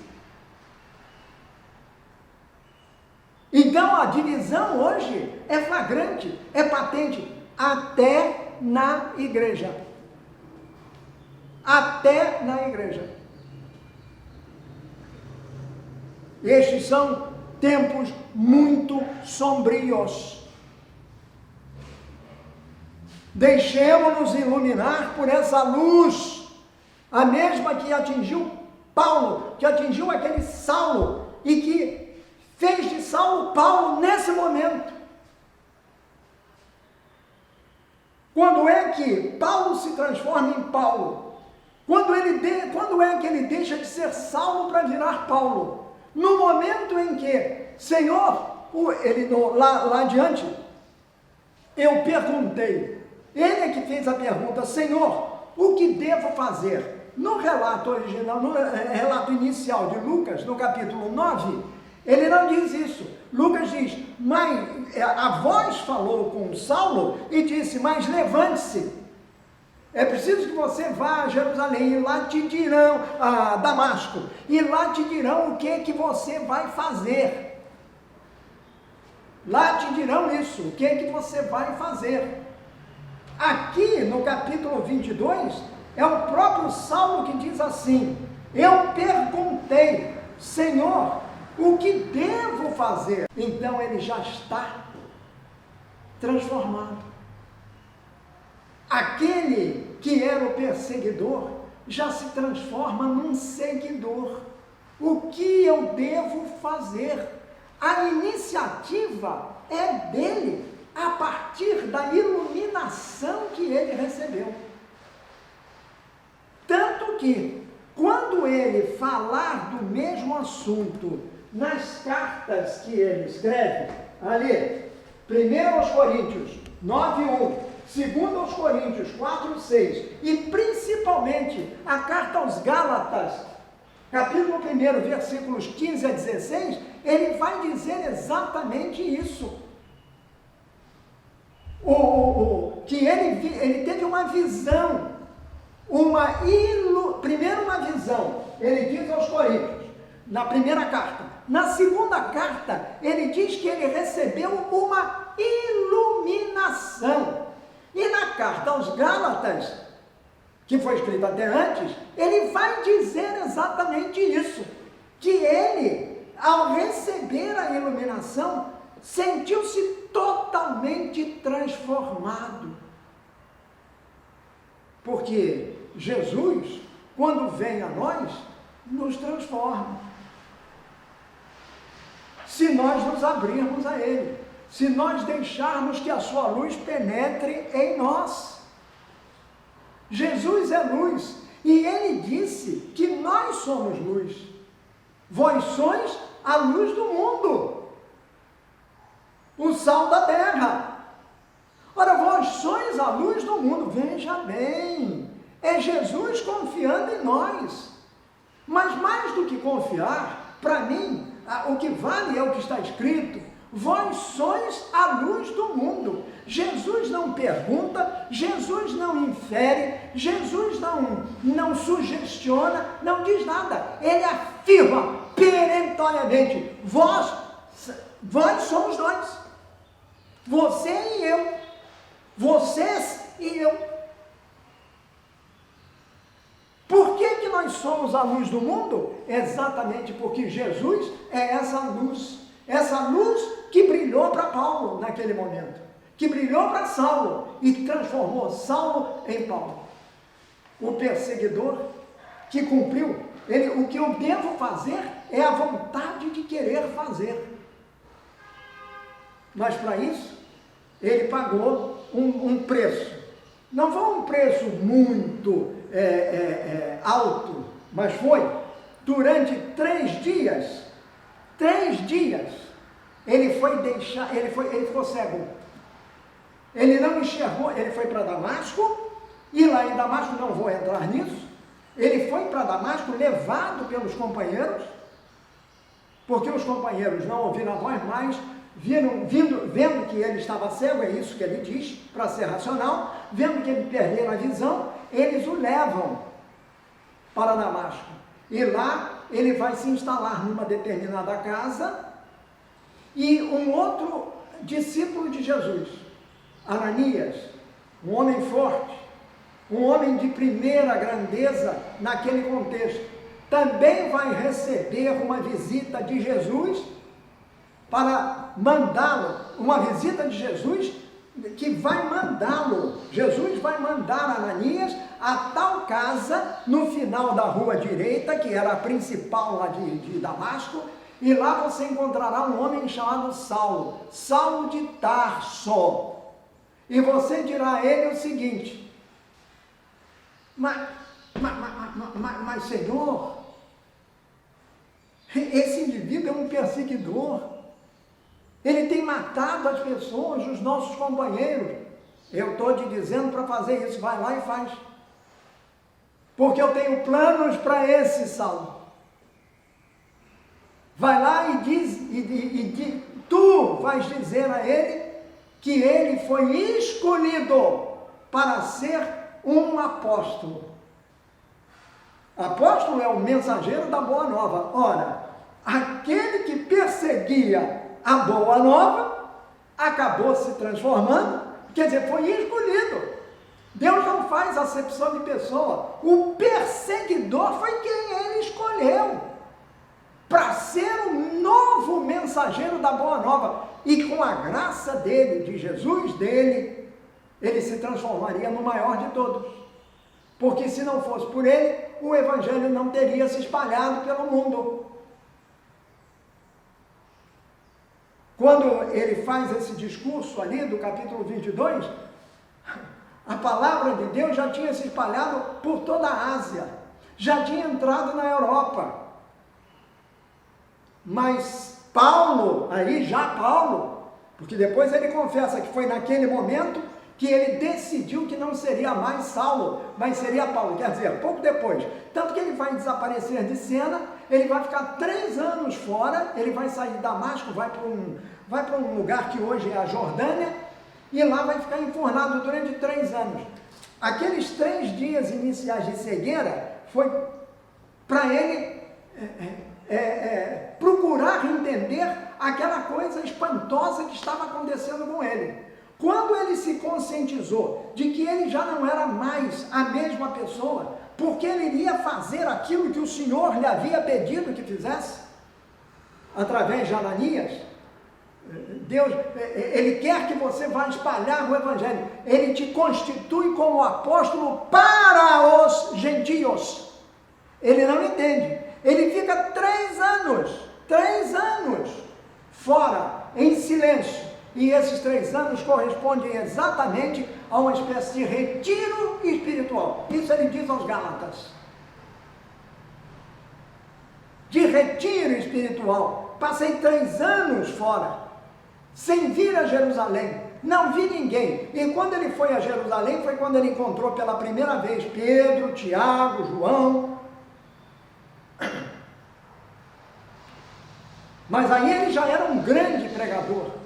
Então a divisão hoje é flagrante, é patente, até na igreja. Até na igreja. Estes são tempos muito sombrios. Deixemos-nos iluminar por essa luz, a mesma que atingiu Paulo, que atingiu aquele Saulo, e que fez de Saulo Paulo nesse momento. Quando é que Paulo se transforma em Paulo? Quando é que ele deixa de ser Saulo para virar Paulo? No momento em que, Senhor, lá adiante, eu perguntei, ele é que fez a pergunta: Senhor, o que devo fazer? No relato original, no relato inicial de Lucas, no capítulo 9, ele não diz isso. Lucas diz: mas a voz falou com Saulo e disse: mas levante-se, é preciso que você vá a Jerusalém, e lá te dirão, a Damasco, e lá te dirão o que você vai fazer. Lá te dirão isso, o que você vai fazer. Aqui no capítulo 22, é o próprio Saulo que diz assim: eu perguntei, Senhor, o que devo fazer? Então ele já está transformado. aquele que era o perseguidor já se transforma num seguidor. O que eu devo fazer? A iniciativa é dele, a partir da iluminação que ele recebeu. Tanto que, quando ele falar do mesmo assunto nas cartas que ele escreve, ali, 1 aos Coríntios 9:1, 2 aos Coríntios 4:6 e principalmente a carta aos Gálatas, capítulo 1, versículos 15 a 16, ele vai dizer exatamente isso. Que ele teve uma visão, primeiro uma visão, ele diz aos Coríntios, na primeira carta. Na segunda carta, ele diz que ele recebeu uma iluminação. E na carta aos Gálatas, que foi escrita até antes, ele vai dizer exatamente isso, que ele, ao receber a iluminação, sentiu-se totalmente transformado. Porque Jesus, quando vem a nós, nos transforma. Se nós nos abrirmos a Ele, se nós deixarmos que a sua luz penetre em nós. Jesus é luz, e Ele disse que nós somos luz. Vós sois a luz do mundo, o sal da terra. Ora, vós sois a luz do mundo. Veja bem, é Jesus confiando em nós. Mas mais do que confiar, para mim, o que vale é o que está escrito: vós sois a luz do mundo. Jesus não pergunta, Jesus não infere, Jesus não sugestiona, não diz nada. Ele afirma perentoriamente: vós somos nós. Você e eu. Vocês e eu. Por que nós somos a luz do mundo? Exatamente porque Jesus é essa luz que brilhou para Paulo naquele momento, que brilhou para Saulo e transformou Saulo em Paulo. O perseguidor que cumpriu, o que eu devo fazer é a vontade de querer fazer. Mas para isso, ele pagou um preço. Não foi um preço muito alto, mas foi durante 3 dias. 3 dias ele ficou cego. Ele não enxergou. Ele foi para Damasco, e lá em Damasco, não vou entrar nisso, ele foi para Damasco levado pelos companheiros, porque os companheiros não ouviram a voz, mas vendo que ele estava cego, é isso que ele diz, para ser racional, vendo que ele perdeu a visão, eles o levam para Damasco. E lá ele vai se instalar numa determinada casa, e um outro discípulo de Jesus, Ananias, um homem forte, um homem de primeira grandeza naquele contexto, também vai receber uma visita de Jesus para mandá-lo, uma visita de Jesus que vai mandá-lo. Jesus vai mandar Ananias a tal casa no final da rua direita, que era a principal lá de Damasco, e lá você encontrará um homem chamado Saulo, Saulo de Tarso, e você dirá a ele o seguinte: mas Senhor, esse indivíduo é um perseguidor, ele tem matado as pessoas, os nossos companheiros. Eu estou te dizendo para fazer isso, vai lá e faz, porque eu tenho planos para esse Saulo. Vai lá e diz, tu vais dizer a ele que ele foi escolhido para ser um apóstolo. Apóstolo é o mensageiro da boa nova. Ora, aquele que perseguia a boa nova acabou se transformando, quer dizer, foi escolhido. Deus não faz acepção de pessoa. O perseguidor foi quem ele escolheu para ser um novo mensageiro da boa nova. E com a graça dele, de Jesus, dele, ele se transformaria no maior de todos. Porque se não fosse por ele, o evangelho não teria se espalhado pelo mundo. Quando ele faz esse discurso ali do capítulo 22, a palavra de Deus já tinha se espalhado por toda a Ásia, já tinha entrado na Europa. Mas Paulo, porque depois ele confessa que foi naquele momento que ele decidiu que não seria mais Saulo, mas seria Paulo, quer dizer, pouco depois. Tanto que ele vai desaparecer de cena, ele vai ficar 3 anos fora, ele vai sair de Damasco, vai para um lugar que hoje é a Jordânia, e lá vai ficar enfurnado durante 3 anos. Aqueles 3 dias iniciais de cegueira foi para ele procurar entender aquela coisa espantosa que estava acontecendo com ele. Quando ele se conscientizou de que ele já não era mais a mesma pessoa, porque ele iria fazer aquilo que o Senhor lhe havia pedido que fizesse, através de Ananias, Deus, ele quer que você vá espalhar o evangelho, ele te constitui como apóstolo para os gentios. Ele não entende, ele fica 3 anos fora, em silêncio. E esses 3 anos correspondem exatamente a uma espécie de retiro espiritual. Isso ele diz aos Gálatas. De retiro espiritual. Passei 3 anos fora, sem vir a Jerusalém. Não vi ninguém. E quando ele foi a Jerusalém, foi quando ele encontrou pela primeira vez Pedro, Tiago, João. Mas aí ele já era um grande pregador.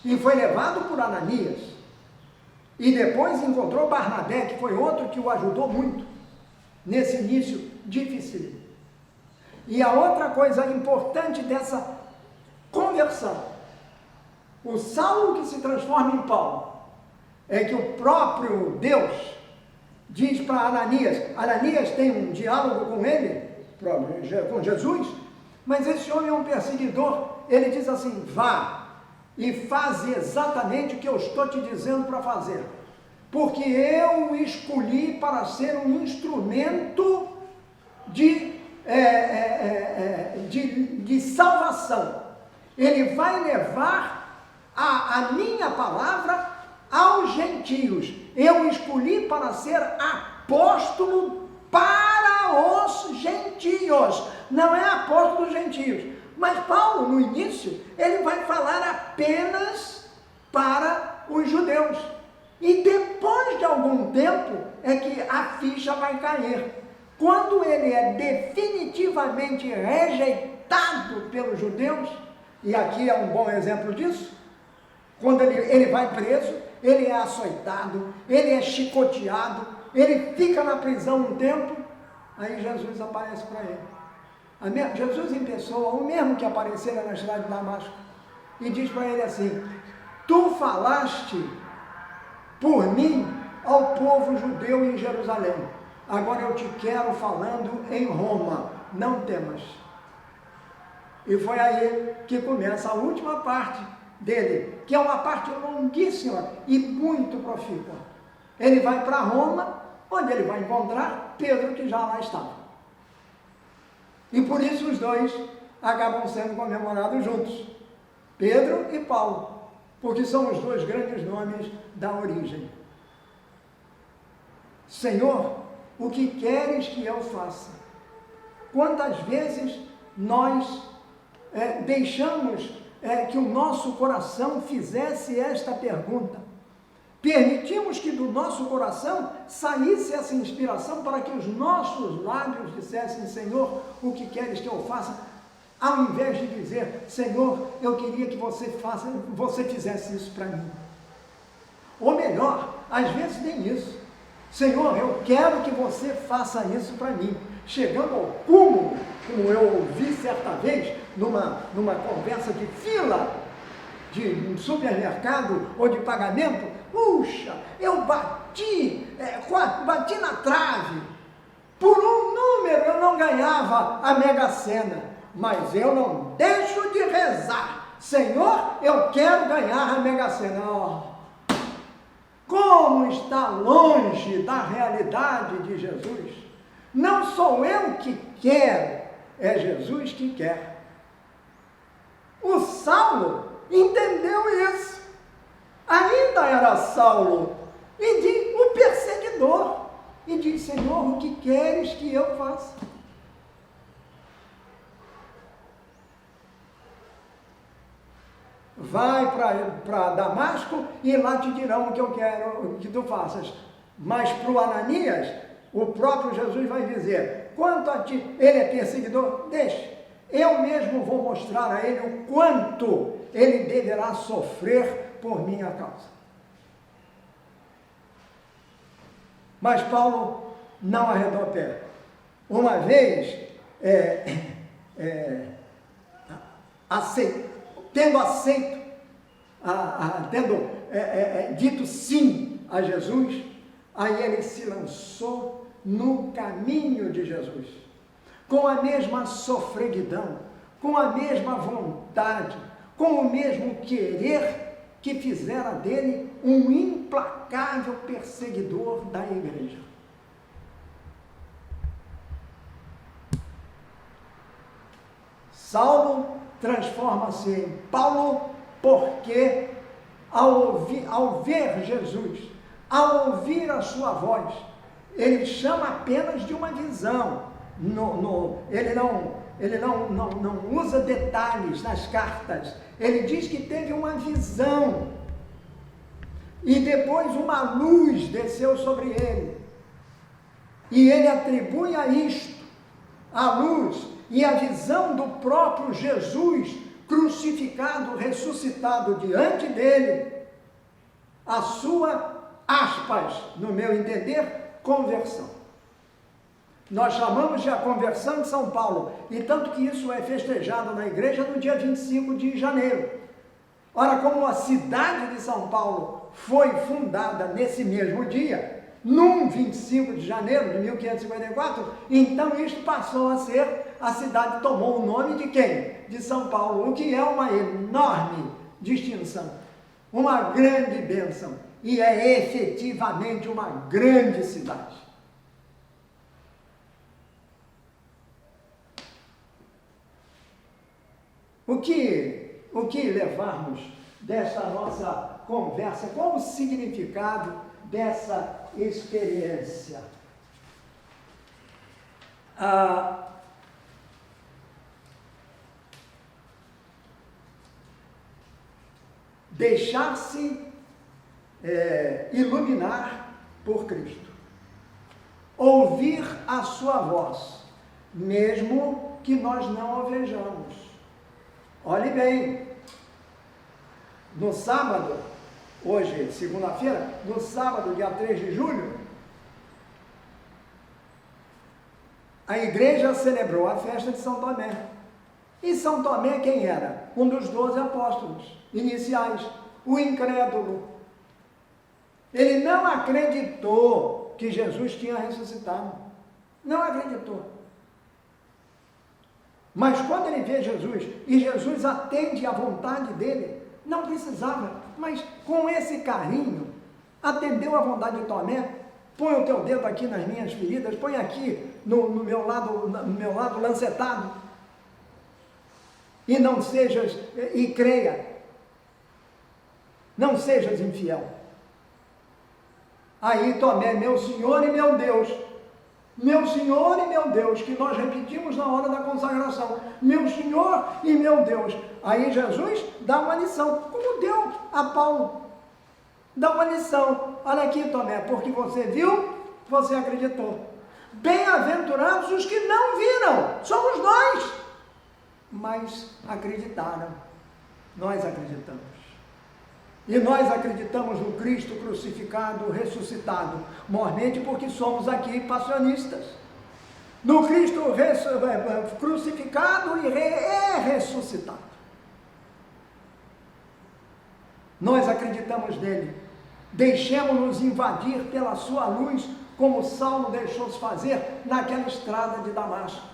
E foi levado por Ananias, e depois encontrou Barnabé, que foi outro que o ajudou muito, nesse início difícil. E a outra coisa importante dessa conversão, o Saulo que se transforma em Paulo, é que o próprio Deus diz para Ananias tem um diálogo com ele, com Jesus, mas esse homem é um perseguidor, ele diz assim, vá, e faz exatamente o que eu estou te dizendo para fazer, porque eu o escolhi para ser um instrumento de salvação. Ele vai levar a minha palavra aos gentios. Eu o escolhi para ser apóstolo para os gentios, não é apóstolo dos gentios. Mas Paulo, no início, ele vai falar apenas para os judeus. E depois de algum tempo, é que a ficha vai cair. Quando ele é definitivamente rejeitado pelos judeus, e aqui é um bom exemplo disso, quando ele vai preso, ele é açoitado, ele é chicoteado, ele fica na prisão um tempo, aí Jesus aparece para ele. Jesus em pessoa, o mesmo que aparecera na cidade de Damasco, e diz para ele assim, tu falaste por mim ao povo judeu em Jerusalém, agora eu te quero falando em Roma, não temas. E foi aí que começa a última parte dele, que é uma parte longuíssima e muito profícua. Ele vai para Roma, onde ele vai encontrar Pedro, que já lá estava. E por isso os dois acabam sendo comemorados juntos, Pedro e Paulo, porque são os 2 grandes nomes da origem. Senhor, o que queres que eu faça? Quantas vezes nós deixamos que o nosso coração fizesse esta pergunta? Permitimos que do nosso coração saísse essa inspiração para que os nossos lábios dissessem, Senhor, o que queres que eu faça? Ao invés de dizer, Senhor, eu queria que você fizesse isso para mim. Ou melhor, às vezes nem isso. Senhor, eu quero que você faça isso para mim. Chegando ao cúmulo, como eu ouvi certa vez, numa conversa de fila, de um supermercado ou de pagamento, puxa, eu bati na trave, por um número eu não ganhava a Mega Sena, mas eu não deixo de rezar, Senhor, eu quero ganhar a Mega Sena. como está longe da realidade de Jesus. Não sou eu que quero, é Jesus que quer. O Saulo entendeu isso. Ainda era Saulo, e o perseguidor, e diz: Senhor, o que queres que eu faça? Vai para Damasco e lá te dirão o que eu quero que tu faças. Mas para o Ananias, o próprio Jesus vai dizer: quanto a ti, ele é perseguidor, deixe, eu mesmo vou mostrar a ele o quanto ele deverá sofrer por minha causa. Mas Paulo não arredou pé. Uma vez, tendo dito sim a Jesus, aí ele se lançou no caminho de Jesus, com a mesma sofreguidão, com a mesma vontade, com o mesmo querer que fizera dele um implacável perseguidor da igreja. Saulo transforma-se em Paulo porque ao ver Jesus, ao ouvir a sua voz, ele chama apenas de uma visão. Ele não usa detalhes nas cartas. Ele diz que teve uma visão e depois uma luz desceu sobre ele. E ele atribui a isto, a luz e a visão do próprio Jesus crucificado, ressuscitado diante dele, a sua, aspas, no meu entender, conversão. Nós chamamos de a conversão de São Paulo, e tanto que isso é festejado na igreja no dia 25 de janeiro. Ora, como a cidade de São Paulo foi fundada nesse mesmo dia, num 25 de janeiro de 1554, então isto passou a ser, a cidade tomou o nome de quem? De São Paulo, o que é uma enorme distinção, uma grande bênção, e é efetivamente uma grande cidade. O que levarmos desta nossa conversa? Qual o significado dessa experiência? Deixar-se iluminar por Cristo. Ouvir a sua voz, mesmo que nós não a vejamos. Olhe bem, no sábado, hoje, segunda-feira, no sábado, dia 3 de julho, a igreja celebrou a festa de São Tomé. E São Tomé quem era? Um dos 12 apóstolos iniciais, o incrédulo. Ele não acreditou que Jesus tinha ressuscitado. Não acreditou. Mas quando ele vê Jesus, e Jesus atende à vontade dele, não precisava, mas com esse carinho, atendeu à vontade de Tomé: põe o teu dedo aqui nas minhas feridas, põe aqui no meu lado lancetado, e não sejas, e creia, não sejas infiel. Aí Tomé: meu Senhor e meu Deus. Meu Senhor e meu Deus, que nós repetimos na hora da consagração. Meu Senhor e meu Deus. Aí Jesus dá uma lição, como deu a Paulo. Dá uma lição. Olha aqui, Tomé, porque você viu, você acreditou. Bem-aventurados os que não viram, somos nós, mas acreditaram. Nós acreditamos. E nós acreditamos no Cristo crucificado, ressuscitado, mormente porque somos aqui passionistas. No Cristo crucificado e ressuscitado. Nós acreditamos nele. Deixemos-nos invadir pela sua luz, como Saulo deixou-se fazer naquela estrada de Damasco.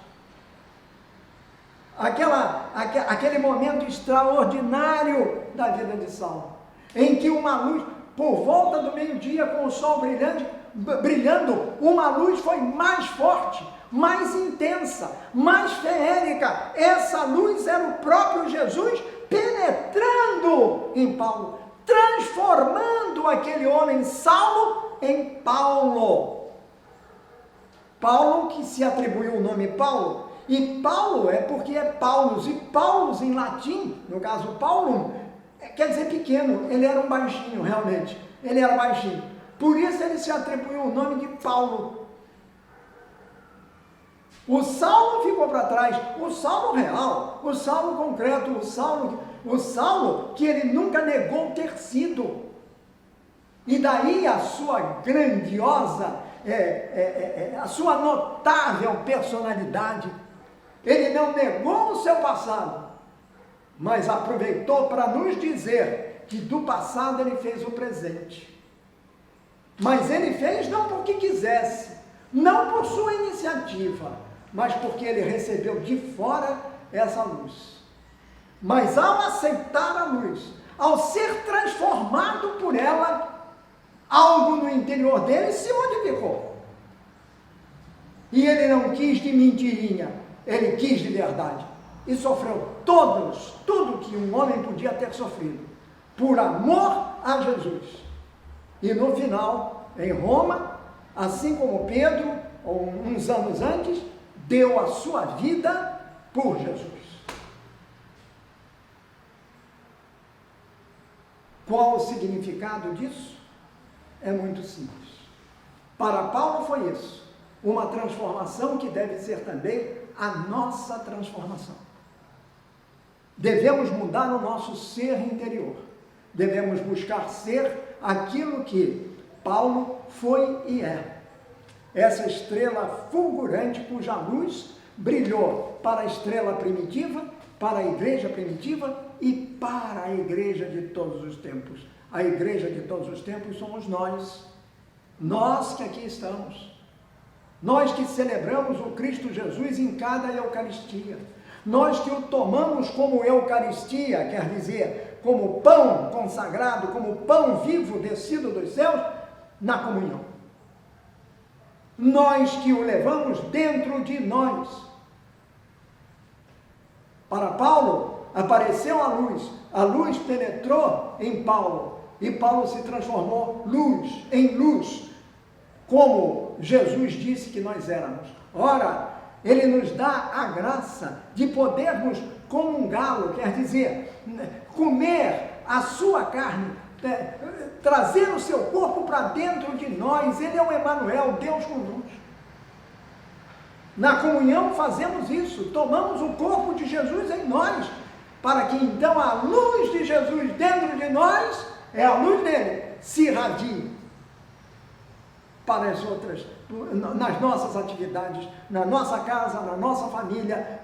Aquele momento extraordinário da vida de Saulo, em que uma luz, por volta do meio-dia, com o sol brilhando, uma luz foi mais forte, mais intensa, mais feérica. Essa luz era o próprio Jesus penetrando em Paulo, transformando aquele homem Saulo em Paulo. Paulo, que se atribuiu o nome Paulo, e Paulo é porque é Paulus, e Paulus em latim, no caso Paulum, quer dizer pequeno. Ele era um baixinho, realmente, ele era baixinho, por isso ele se atribuiu o nome de Paulo. O Saulo ficou para trás, o Saulo real, o Saulo concreto, o Saulo que ele nunca negou ter sido, e daí a sua grandiosa, a sua notável personalidade. Ele não negou o seu passado, mas aproveitou para nos dizer que do passado ele fez o presente. Mas ele fez não porque quisesse, não por sua iniciativa, mas porque ele recebeu de fora essa luz. Mas ao aceitar a luz, ao ser transformado por ela, algo no interior dele se modificou. E ele não quis de mentirinha, ele quis de verdade. E sofreu tudo que um homem podia ter sofrido, por amor a Jesus. E no final, em Roma, assim como Pedro, uns anos antes, deu a sua vida por Jesus. Qual o significado disso? É muito simples. Para Paulo foi isso, uma transformação que deve ser também a nossa transformação. Devemos mudar o nosso ser interior, devemos buscar ser aquilo que Paulo foi e é. Essa estrela fulgurante cuja luz brilhou para a estrela primitiva, para a igreja primitiva e para a igreja de todos os tempos. A igreja de todos os tempos somos nós que aqui estamos, nós que celebramos o Cristo Jesus em cada Eucaristia, nós que o tomamos como Eucaristia, quer dizer, como pão consagrado, como pão vivo descido dos céus, na comunhão. Nós que o levamos dentro de nós. Para Paulo, apareceu a luz penetrou em Paulo, e Paulo se transformou em luz, como Jesus disse que nós éramos. Ora, ele nos dá a graça de podermos comungá-lo, quer dizer, comer a sua carne, trazer o seu corpo para dentro de nós. Ele é o Emanuel, Deus conosco. Na comunhão fazemos isso, tomamos o corpo de Jesus em nós, para que então a luz de Jesus dentro de nós, é a luz dele, se irradie para as outras, nas nossas atividades, na nossa casa, na nossa família,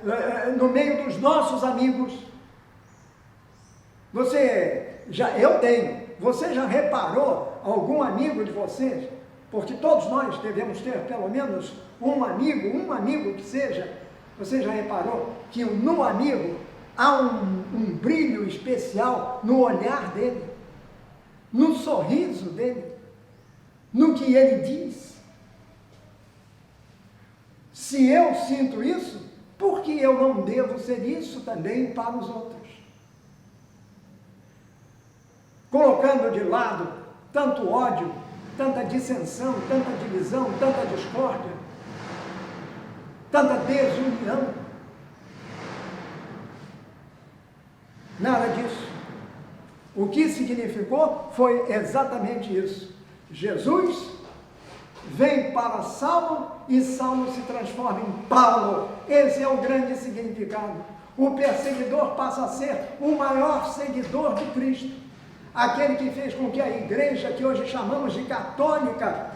no meio dos nossos amigos. Você já reparou algum amigo de vocês? Porque todos nós devemos ter pelo menos um amigo que seja. Você já reparou que no amigo há um brilho especial no olhar dele, no sorriso dele, no que ele diz? Se eu sinto isso, por que eu não devo ser isso também para os outros? Colocando de lado tanto ódio, tanta dissensão, tanta divisão, tanta discórdia, tanta desunião. Nada disso. O que significou foi exatamente isso. Jesus vem para Saulo e Saulo se transforma em Paulo. Esse é o grande significado. O perseguidor passa a ser o maior seguidor de Cristo. Aquele que fez com que a igreja, que hoje chamamos de católica,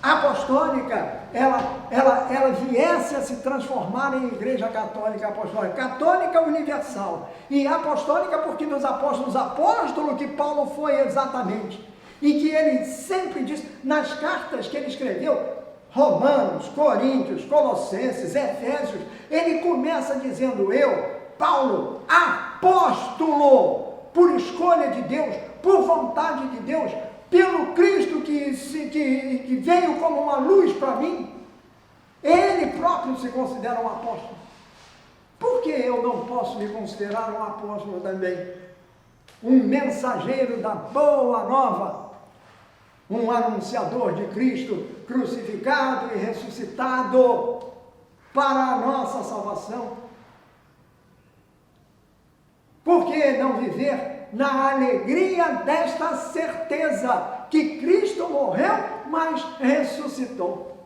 apostólica, ela viesse a se transformar em igreja católica apostólica, católica universal, e apostólica porque nos apóstolos, apóstolo que Paulo foi exatamente, e que ele sempre disse, nas cartas que ele escreveu, Romanos, Coríntios, Colossenses, Efésios, ele começa dizendo, eu, Paulo, apóstolo, por escolha de Deus, por vontade de Deus, pelo Cristo que veio como uma luz para mim, ele próprio se considera um apóstolo. Por que eu não posso me considerar um apóstolo também? Um mensageiro da boa nova, um anunciador de Cristo crucificado e ressuscitado para a nossa salvação. Por que não viver na alegria desta certeza que Cristo morreu, mas ressuscitou?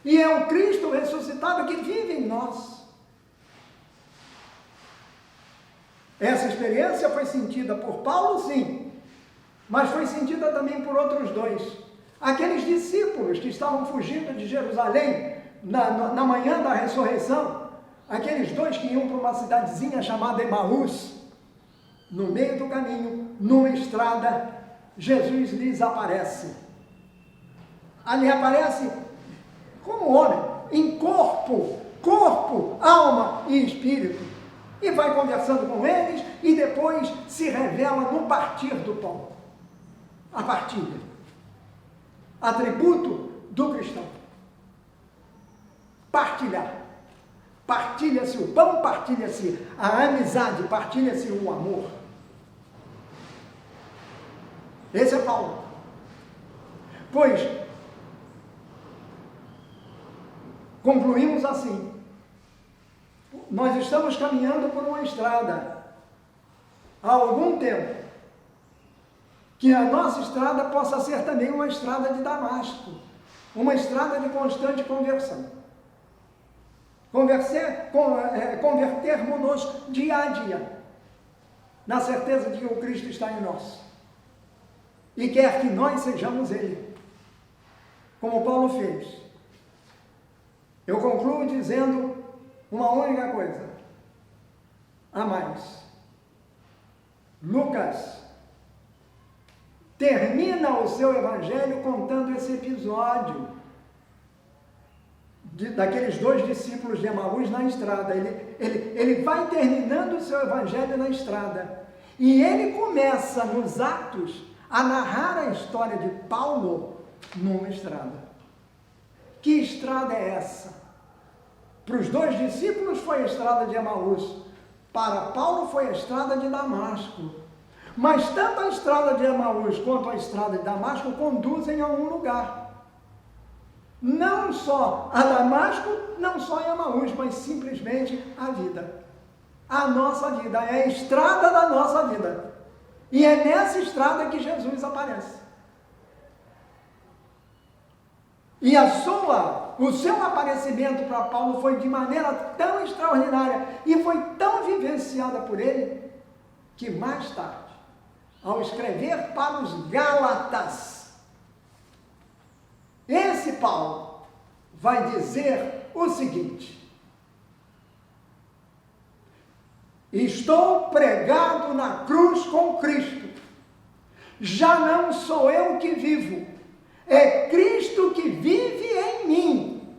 E é o Cristo ressuscitado que vive em nós. Essa experiência foi sentida por Paulo, sim, mas foi sentida também por outros dois. Aqueles discípulos que estavam fugindo de Jerusalém na manhã da ressurreição, aqueles dois que iam para uma cidadezinha chamada Emaús, no meio do caminho, numa estrada, Jesus lhes aparece. Ali aparece como homem, em corpo, alma e espírito. E vai conversando com eles e depois se revela no partir do pão. A partilha. Atributo do cristão. Partilhar. Partilha-se o pão, partilha-se a amizade, partilha-se o amor. Esse é Paulo. Pois, concluímos assim. Nós estamos caminhando por uma estrada há algum tempo. Que a nossa estrada possa ser também uma estrada de Damasco, uma estrada de constante conversão. Convertermos-nos dia a dia, na certeza de que o Cristo está em nós. E quer que nós sejamos Ele, como Paulo fez. Eu concluo dizendo uma única coisa, a mais. Lucas termina o seu evangelho contando esse episódio daqueles dois discípulos de Emaús na estrada. Ele vai terminando o seu evangelho na estrada. E ele começa nos Atos a narrar a história de Paulo numa estrada. Que estrada é essa? Para os dois discípulos foi a estrada de Emaús. Para Paulo foi a estrada de Damasco. Mas tanto a estrada de Emaús quanto a estrada de Damasco conduzem a um lugar. Não só a Damasco, não só a Emaús, mas simplesmente a vida. A nossa vida, é a estrada da nossa vida. E é nessa estrada que Jesus aparece. E o seu aparecimento para Paulo foi de maneira tão extraordinária e foi tão vivenciada por ele, que mais tarde, ao escrever para os Gálatas, esse Paulo vai dizer o seguinte: estou pregado na cruz com Cristo, já não sou eu que vivo, é Cristo que vive em mim.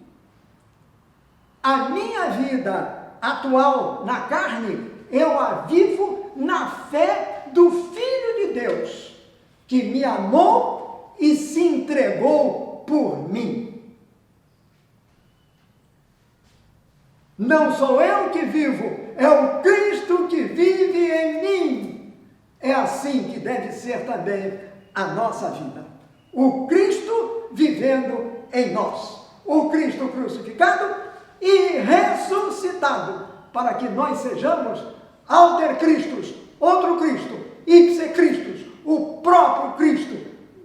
A minha vida atual na carne, eu a vivo na fé do Filho de Deus, que me amou e se entregou por mim. Não sou eu que vivo, é o Cristo que vive em mim. É assim que deve ser também a nossa vida. O Cristo vivendo em nós. O Cristo crucificado e ressuscitado, para que nós sejamos alter Cristos, outro Cristo, ipse Christus, o próprio Cristo,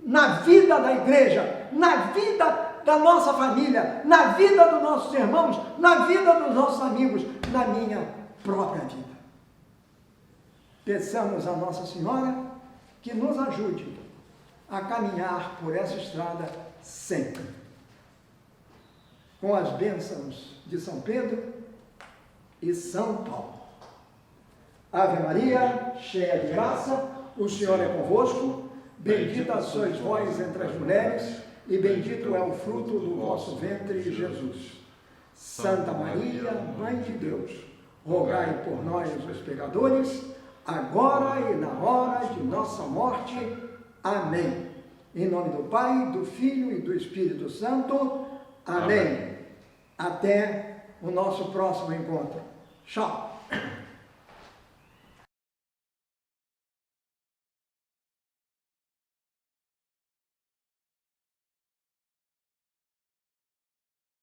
na vida da igreja, na vida da nossa família, na vida dos nossos irmãos, na vida dos nossos amigos, na minha própria vida. Peçamos a Nossa Senhora que nos ajude a caminhar por essa estrada sempre, com as bênçãos de São Pedro e São Paulo. Ave Maria, cheia de graça, o Senhor é convosco, bendita sois vós entre as mulheres, e bendito é o fruto do vosso ventre, Jesus. Santa Maria, Mãe de Deus, rogai por nós, os pecadores, agora e na hora de nossa morte. Amém. Em nome do Pai, do Filho e do Espírito Santo. Amém. Até o nosso próximo encontro. Tchau.